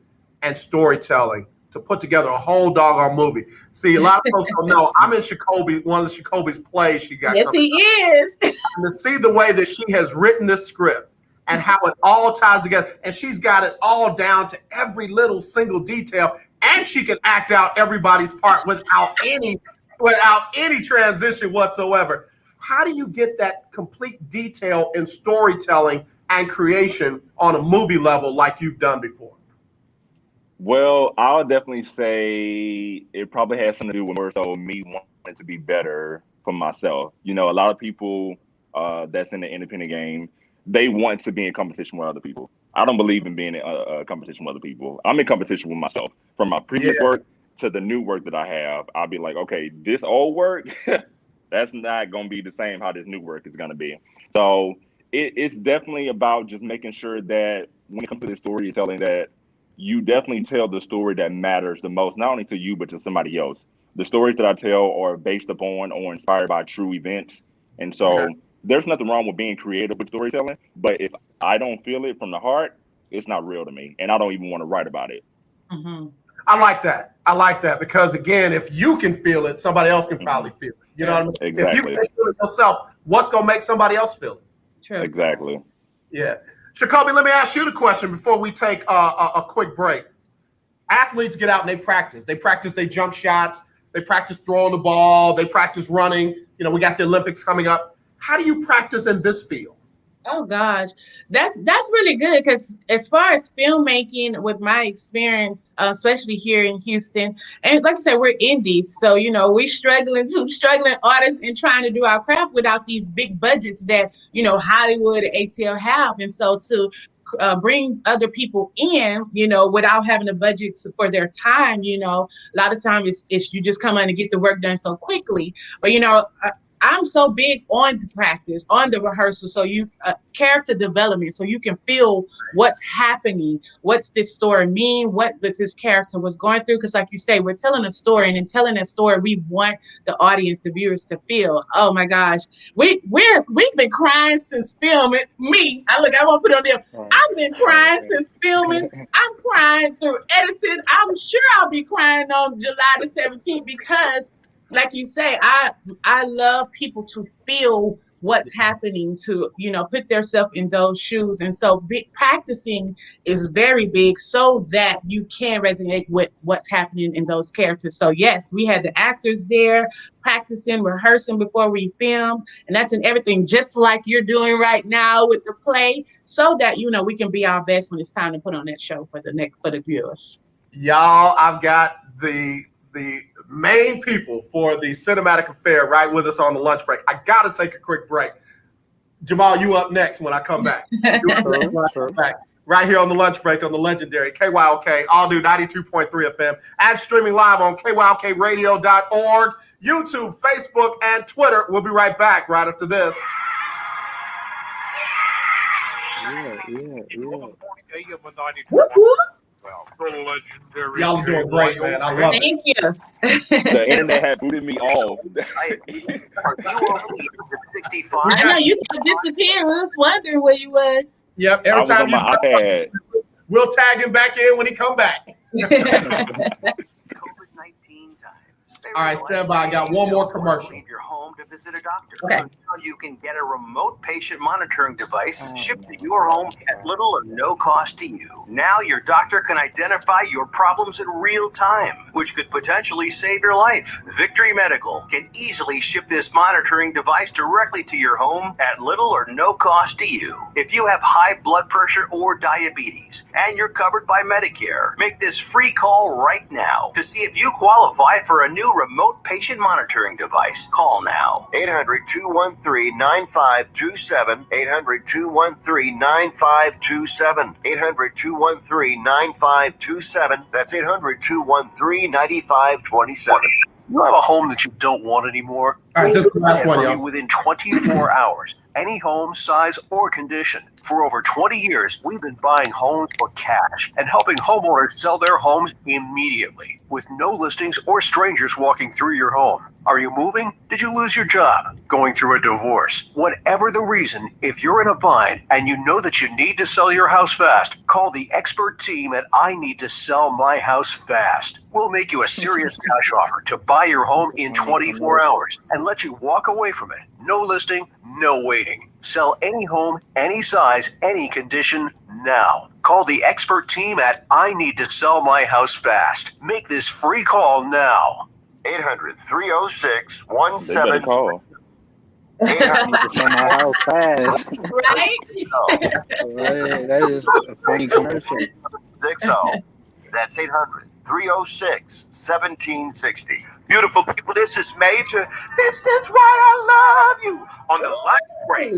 and storytelling to put together a whole doggone movie? See, a lot of folks don't know. I'm in Shacolby, one of Shacolby's plays she got. Yes, he is. And to see the way that she has written this script and how it all ties together, and she's got it all down to every little single detail, and she can act out everybody's part without any transition whatsoever. How do you get that complete detail in storytelling and creation on a movie level like you've done before? Well, I'll definitely say it probably has something to do with more so me wanting to be better for myself. You know, a lot of people that's in the independent game, they want to be in competition with other people. I don't believe in being in a competition with other people. I'm in competition with myself. From my previous work to the new work that I have, I'll be like, okay, this old work, that's not going to be the same how this new work is going to be. So it's definitely about just making sure that when it comes to the storytelling, that you definitely tell the story that matters the most, not only to you, but to somebody else. The stories that I tell are based upon or inspired by true events. And so there's nothing wrong with being creative with storytelling, but if I don't feel it from the heart, it's not real to me. And I don't even want to write about it. Mm-hmm. I like that because, again, if you can feel it, somebody else can probably feel it. You know what I mean? Exactly. If you can feel it yourself, what's going to make somebody else feel it? True. Exactly. Yeah. Shacolby, let me ask you the question before we take a quick break. Athletes get out and they practice. They practice their jump shots. They practice throwing the ball. They practice running. You know, we got the Olympics coming up. How do you practice in this field? Oh gosh, that's really good because as far as filmmaking, with my experience, especially here in Houston, and like I said, we're indies, so you know we're struggling artists and trying to do our craft without these big budgets that you know Hollywood and ATL have, and so to bring other people in, you know, without having a budget for their time, you know, a lot of times it's you just come in and get the work done so quickly, but you know. I'm so big on the practice, on the rehearsal, so you character development, so you can feel what's happening, what's this story mean, what this character was going through. Because, like you say, we're telling a story, and in telling that story, we want the audience, the viewers, to feel. Oh my gosh, we've been crying since filming. I won't put on there. I've been crying since filming. I'm crying through editing. I'm sure I'll be crying on July the 17th because. Like you say, I love people to feel what's happening, to, you know, put themselves in those shoes. And so practicing is very big so that you can resonate with what's happening in those characters. So yes, we had the actors there practicing, rehearsing before we film. And that's in everything, just like you're doing right now with the play, so that, you know, we can be our best when it's time to put on that show for the viewers. Y'all, I've got the main people for the Cinematic Affair right with us on the lunch break. I got to take a quick break. Jamal, you up next when I come back. Right here on the lunch break on the legendary KYOK, all new 92.3 FM, and streaming live on KYOKradio.org, YouTube, Facebook, and Twitter. We'll be right back right after this. Y'all are doing great, man. I love it. Thank you. The internet had booted me off. I know you kept disappearing. We was wondering where you was. Yep. I was on my iPad. We'll tag him back in when he come back. COVID-19 times. All right, stand by. I got one more commercial. Leave your home to visit a doctor. Okay. So now you can get a remote patient monitoring device shipped to your home at little or no cost to you. Now your doctor can identify your problems in real time, which could potentially save your life. Victory Medical can easily ship this monitoring device directly to your home at little or no cost to you. If you have high blood pressure or diabetes and you're covered by Medicare, make this free call right now to see if you qualify for a new remote patient monitoring device. Call now. 800-213-9527. 800-213-9527. 800-213-9527. That's 800-213-9527. You have a home that you don't want anymore? All right, this is the last And one, from y'all. you within 24 hours. Any home, size, or condition. For over 20 years, we've been buying homes for cash and helping homeowners sell their homes immediately with no listings or strangers walking through your home. Are you moving? Did you lose your job? Going through a divorce? Whatever the reason, if you're in a bind and you know that you need to sell your house fast, call the expert team at I Need to Sell My House Fast. We'll make you a serious cash offer to buy your home in 24 hours and let you walk away from it. No listing, no waiting. Sell any home, any size, any condition now. Call the expert team at I Need to Sell My House Fast. Make this free call now. 800-306-17. Call. Need to sell my house fast. Right? That is a funny commercial. 60. That's 800-306-1760. Beautiful people, this is Major. This is why I love you on the lunch break.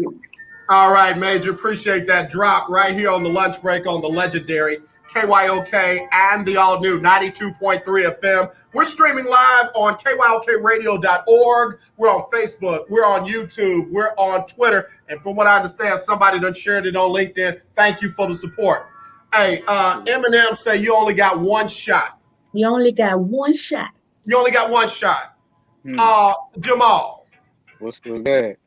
All right, Major. Appreciate that drop right here on the lunch break on the legendary KYOK and the all-new 92.3 FM. We're streaming live on KYOKradio.org. We're on Facebook. We're on YouTube. We're on Twitter. And from what I understand, somebody done shared it on LinkedIn. Thank you for the support. Hey, Eminem say you only got one shot. You only got one shot. You only got one shot. Jamal. What's good?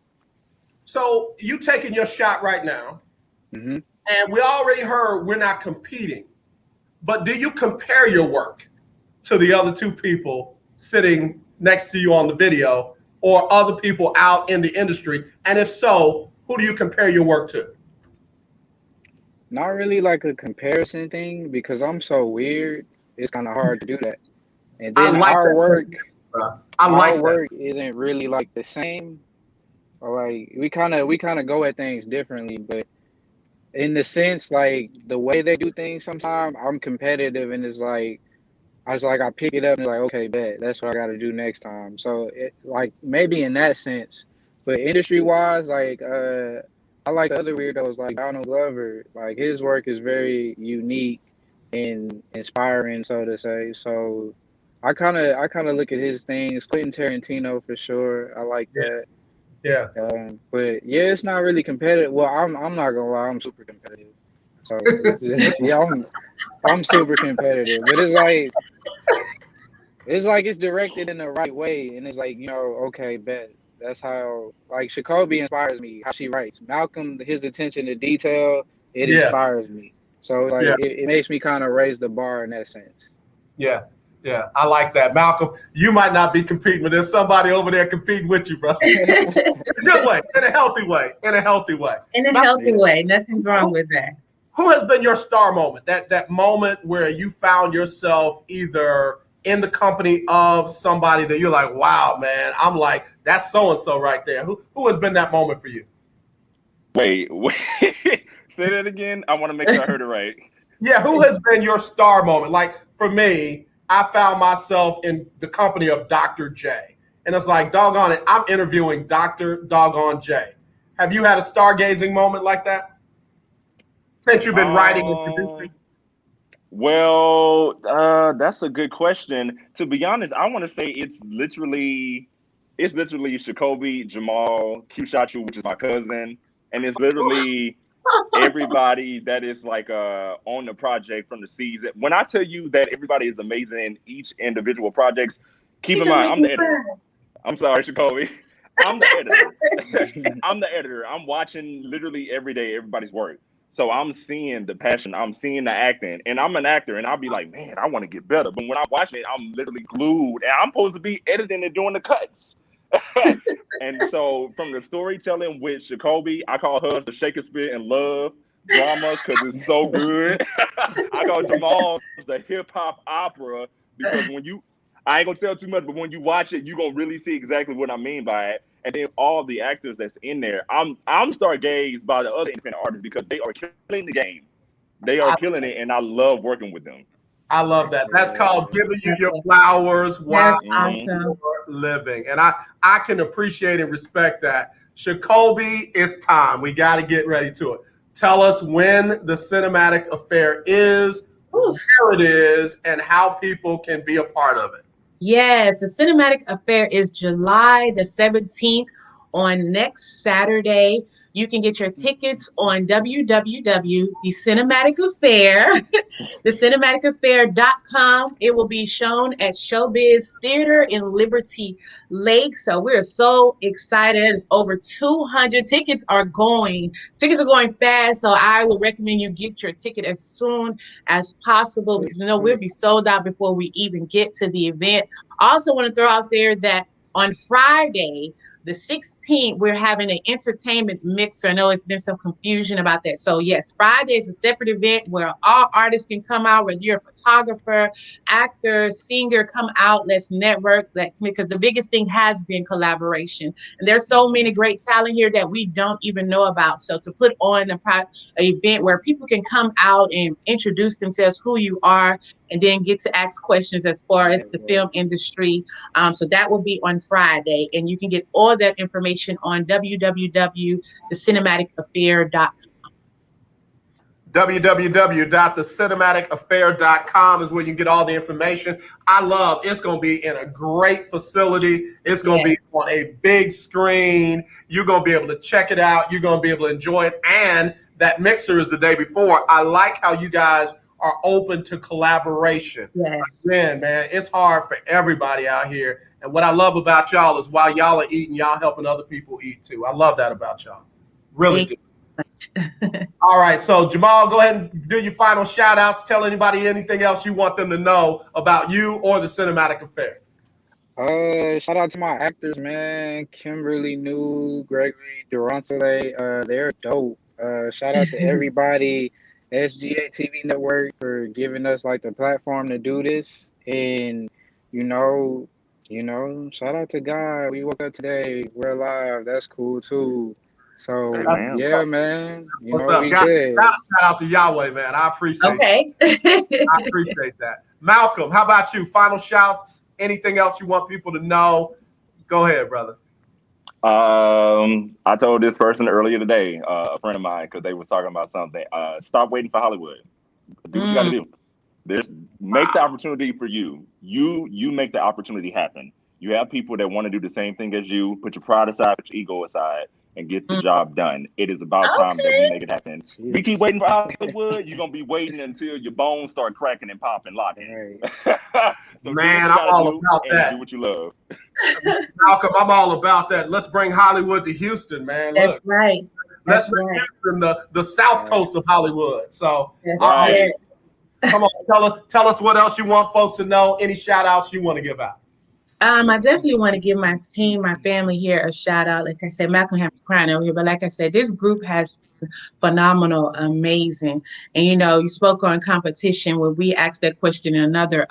So you taking your shot right now. Mm-hmm. And we already heard we're not competing. But do you compare your work to the other two people sitting next to you on the video or other people out in the industry? And if so, who do you compare your work to? Not really like a comparison thing because I'm so weird. It's kind of hard to do that. And then our work isn't really like the same. Or like we kind of go at things differently, but in the sense like the way they do things sometimes I'm competitive and it's like I pick it up and like, okay, bet that's what I got to do next time. So it like maybe in that sense, but industry wise, like I like the other weirdos like Donald Glover. Like his work is very unique and inspiring, so to say. So I kind of look at his things. Quentin Tarantino for sure. I like that. Yeah. But yeah, it's not really competitive. Well, I'm not gonna lie, I'm super competitive. So yeah, I'm super competitive. But it's like it's directed in the right way, and it's like, you know, okay, bet that's how like Shacolby inspires me. How she writes, Malcolm, his attention to detail, it inspires me. So like it makes me kind of raise the bar in that sense. Yeah. Yeah, I like that. Malcolm, you might not be competing, but there's somebody over there competing with you, bro. In a good way, in a healthy way, in a healthy way. In a healthy way. Nothing's wrong with that. Who has been your star moment? That moment where you found yourself either in the company of somebody that you're like, wow, man, I'm like, that's so-and-so right there. Who has been that moment for you? Wait. Say that again. I want to make sure I heard it right. Yeah, who has been your star moment? Like for me, I found myself in the company of Dr. J. And it's like, doggone it, I'm interviewing Dr. Doggone J. Have you had a stargazing moment like that? Since you've been writing and producing? Well, that's a good question. To be honest, I want to say it's literally Shacolby, Jamal, Q-Shachu, which is my cousin. And it's literally everybody that is like on the project from the season. When I tell you that everybody is amazing in each individual projects, keep in mind I'm the editor. I'm sorry, Shacolby. I'm the editor. I'm the editor. I'm watching literally every day everybody's work. So I'm seeing the passion, I'm seeing the acting, and I'm an actor, and I'll be like, man, I want to get better. But when I watch it, I'm literally glued, and I'm supposed to be editing and doing the cuts. And so from the storytelling with Shacolby, I call her the Shakespeare in love drama because it's so good. I call Jamal the hip hop opera because I ain't gonna tell too much, but when you watch it, you're gonna really see exactly what I mean by it. And then all the actors that's in there, I'm stargazed by the other independent artists because they are killing the game. They are killing it, and I love working with them. I love that. That's called giving you your flowers while you're living. And I can appreciate and respect that. Shacolby, it's time. We got to get ready to it. Tell us when the cinematic affair is, where it is, and how people can be a part of it. Yes, the cinematic affair is July the 17th on next Saturday. You can get your tickets on thecinematicafair.com. It will be shown at Showbiz Theater in Liberty Lake. So we're so excited. It's over 200 tickets are going. Tickets are going fast. So I would recommend you get your ticket as soon as possible because we'll be sold out before we even get to the event. I also want to throw out there that on Friday, the 16th, we're having an entertainment mixer. I know it's been some confusion about that. So yes, Friday is a separate event where all artists can come out, whether you're a photographer, actor, singer, come out, let's network, because the biggest thing has been collaboration. And there's so many great talent here that we don't even know about. So to put on an event where people can come out and introduce themselves, who you are, and then get to ask questions as far as the film industry. So that will be on Friday, and you can get all that information on www.thecinematicafair.com. www.thecinematicafair.com is where you get all the information. It's going to be in a great facility. It's going to be on a big screen. You're going to be able to check it out. You're going to be able to enjoy it. And that mixer is the day before. I like how you guys are open to collaboration. Yes. Again, man, it's hard for everybody out here. And what I love about y'all is while y'all are eating, y'all helping other people eat too. I love that about y'all. Really do. All right, so Jamal, go ahead and do your final shout outs. Tell anybody anything else you want them to know about you or the cinematic affair. Shout out to my actors, man. Kimberly New, Gregory Durantale, they're dope. Shout out to everybody, SGA TV Network, for giving us like the platform to do this. And shout out to God. We woke up today. We're alive. That's cool too. So yeah, man. What's up? We good. Shout out to Yahweh, man. I appreciate it. I appreciate that. Malcolm, how about you? Final shouts? Anything else you want people to know? Go ahead, brother. I told this person earlier today, a friend of mine, because they was talking about something. Stop waiting for Hollywood. Do what you got to do. Make the opportunity for you. You make the opportunity happen. You have people that want to do the same thing as you. Put your pride aside, put your ego aside, and get the job done. It is about time that we make it happen. We keep waiting for Hollywood. You're gonna be waiting until your bones start cracking and popping, locking. So man, I'm all about that. Do what you love. Malcolm, I'm all about that. Let's bring Hollywood to Houston, man. Look, that's right. Let's bring Houston the south coast of Hollywood. So, right. Come on, tell us what else you want folks to know. Any shout outs you want to give out? I definitely want to give my team, my family here a shout out. Like I said, Malcolm had me crying over here, but like I said, this group has been phenomenal, amazing. And you spoke on competition where we asked that question in another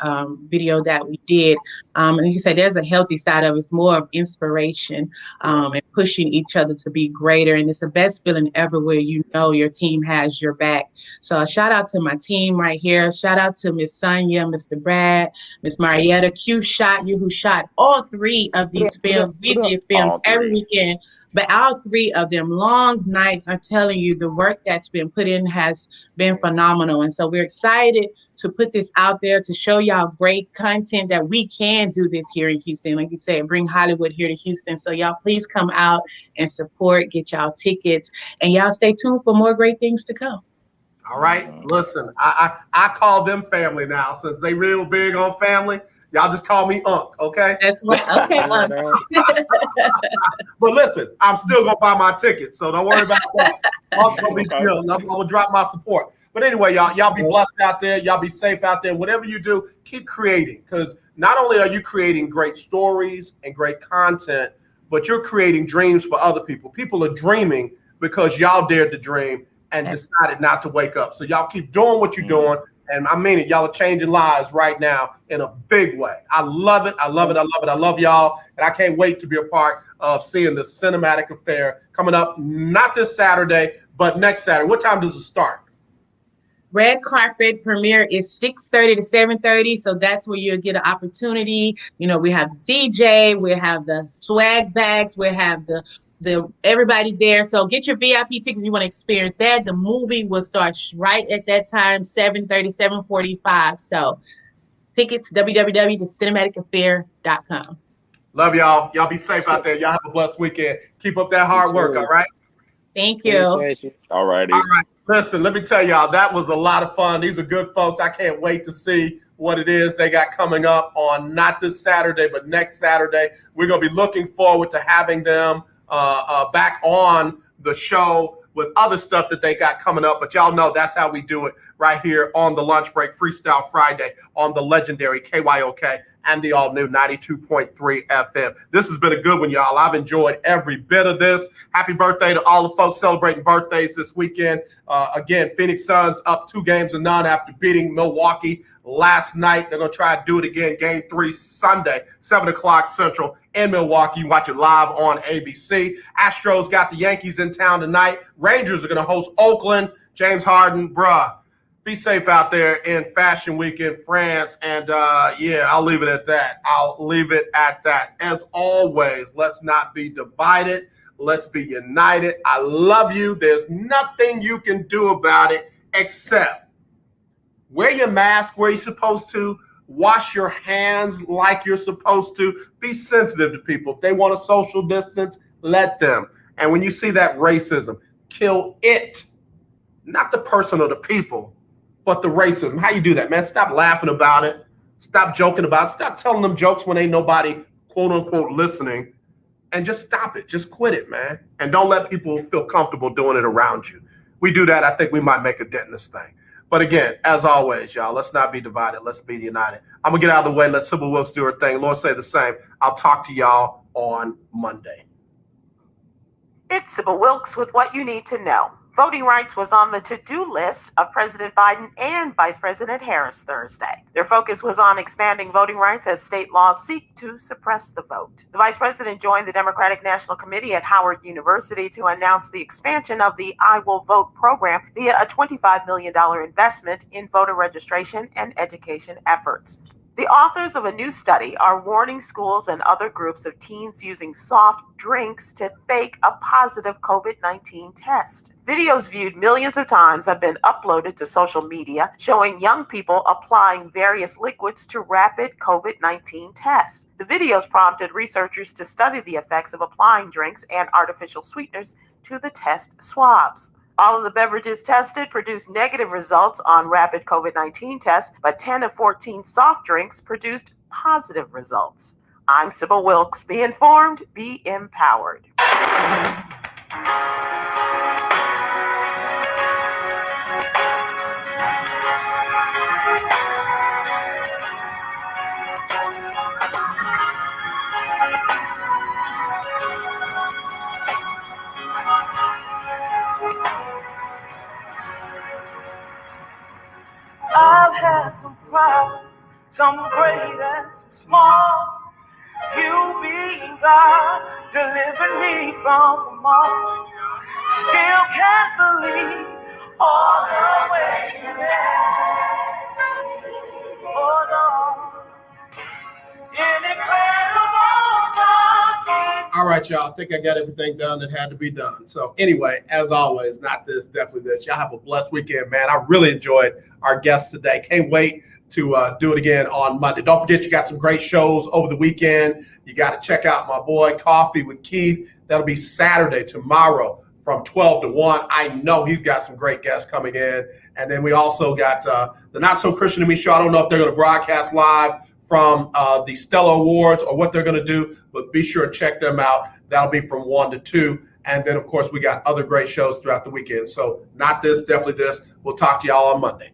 video that we did. And you said there's a healthy side of it. It's more of inspiration and pushing each other to be greater. And it's the best feeling ever where your team has your back. So a shout out to my team right here. Shout out to Miss Sonia, Mr. Brad, Miss Marietta, Q Shot, who shot all three of these films. We did films every weekend, but all three of them long nights. I'm telling you, the work that's been put in has been phenomenal. And so we're excited to put this out there to show y'all great content that we can do this here in Houston. Like you said, bring Hollywood here to Houston. So y'all please come out and support, get y'all tickets, and y'all stay tuned for more great things to come. All right. Listen, I call them family now since they real big on family. Y'all just call me Unc, okay? That's right. Okay, Unc. But listen, I'm still gonna buy my tickets, so don't worry about that. I'm gonna drop my support. But anyway, y'all be blessed out there. Y'all be safe out there. Whatever you do, keep creating, because not only are you creating great stories and great content, but you're creating dreams for other people. People are dreaming because y'all dared to dream and decided not to wake up. So y'all keep doing what you're doing. And I mean it, y'all are changing lives right now in a big way. I love it. I love it. I love it. I love y'all. And I can't wait to be a part of seeing the cinematic affair coming up, not this Saturday, but next Saturday. What time does it start? Red carpet premiere is 6:30 to 7:30, so that's where you'll get an opportunity. You know, we have the DJ, we have the swag bags, we have the everybody there. So get your VIP tickets if you want to experience that. The movie will start right at that time, 7:30, 7:45. So tickets, www.cinematicaffair.com. Love y'all. Y'all be safe out there. Y'all have a blessed weekend. Keep up that hard work, all right? Thank you. All righty. All right. Listen, let me tell y'all, that was a lot of fun. These are good folks. I can't wait to see what it is they got coming up on not this Saturday, but next Saturday. We're going to be looking forward to having them back on the show with other stuff that they got coming up. But y'all know that's how we do it right here on the Lunch Break Freestyle Friday on the legendary KYOK and the all-new 92.3 FM. This has been a good one, y'all. I've enjoyed every bit of this. Happy birthday to all the folks celebrating birthdays this weekend. Again, Phoenix Suns up 2-0 after beating Milwaukee last night. They're going to try to do it again, Game 3 Sunday, 7 o'clock Central in Milwaukee. You watch it live on ABC. Astros got the Yankees in town tonight. Rangers are going to host Oakland. James Harden, bruh. Be safe out there in Fashion Week in France. And yeah, I'll leave it at that. As always, let's not be divided. Let's be united. I love you. There's nothing you can do about it except wear your mask where you're supposed to. Wash your hands like you're supposed to. Be sensitive to people. If they want a social distance, let them. And when you see that racism, kill it. Not the person or the people, but the racism. How you do that, man? Stop laughing about it. Stop joking about it. Stop telling them jokes when ain't nobody, quote unquote, listening. And just stop it. Just quit it, man. And don't let people feel comfortable doing it around you. We do that, I think we might make a dent in this thing. But again, as always, y'all, let's not be divided. Let's be united. I'm going to get out of the way. Let Sybil Wilkes do her thing. Lord say the same. I'll talk to y'all on Monday. It's Sybil Wilkes with what you need to know. Voting rights was on the to-do list of President Biden and Vice President Harris Thursday. Their focus was on expanding voting rights as state laws seek to suppress the vote. The Vice President joined the Democratic National Committee at Howard University to announce the expansion of the I Will Vote program via a $25 million investment in voter registration and education efforts. The authors of a new study are warning schools and other groups of teens using soft drinks to fake a positive COVID-19 test. Videos viewed millions of times have been uploaded to social media showing young people applying various liquids to rapid COVID-19 tests. The videos prompted researchers to study the effects of applying drinks and artificial sweeteners to the test swabs. All of the beverages tested produced negative results on rapid COVID-19 tests, but 10 of 14 soft drinks produced positive results. I'm Sybil Wilkes. Be informed, be empowered. I've had some problems, some great and some small. You being God delivered me from them all. Still can't believe all the ways you made. Oh Lord, incredible God. All right, y'all. I think I got everything done that had to be done. So anyway, as always, not this, definitely this. Y'all have a blessed weekend, man. I really enjoyed our guest today. Can't wait to do it again on Monday. Don't forget, you got some great shows over the weekend. You got to check out my boy Coffee with Keith. That'll be Saturday, tomorrow, from 12 to 1. I know he's got some great guests coming in. And then we also got the Not So Christian to Me show. I don't know if they're going to broadcast live from the Stella Awards or what they're going to do, but be sure to check them out. That'll be from 1 to 2. And then, of course, we got other great shows throughout the weekend. So not this, definitely this. We'll talk to y'all on Monday.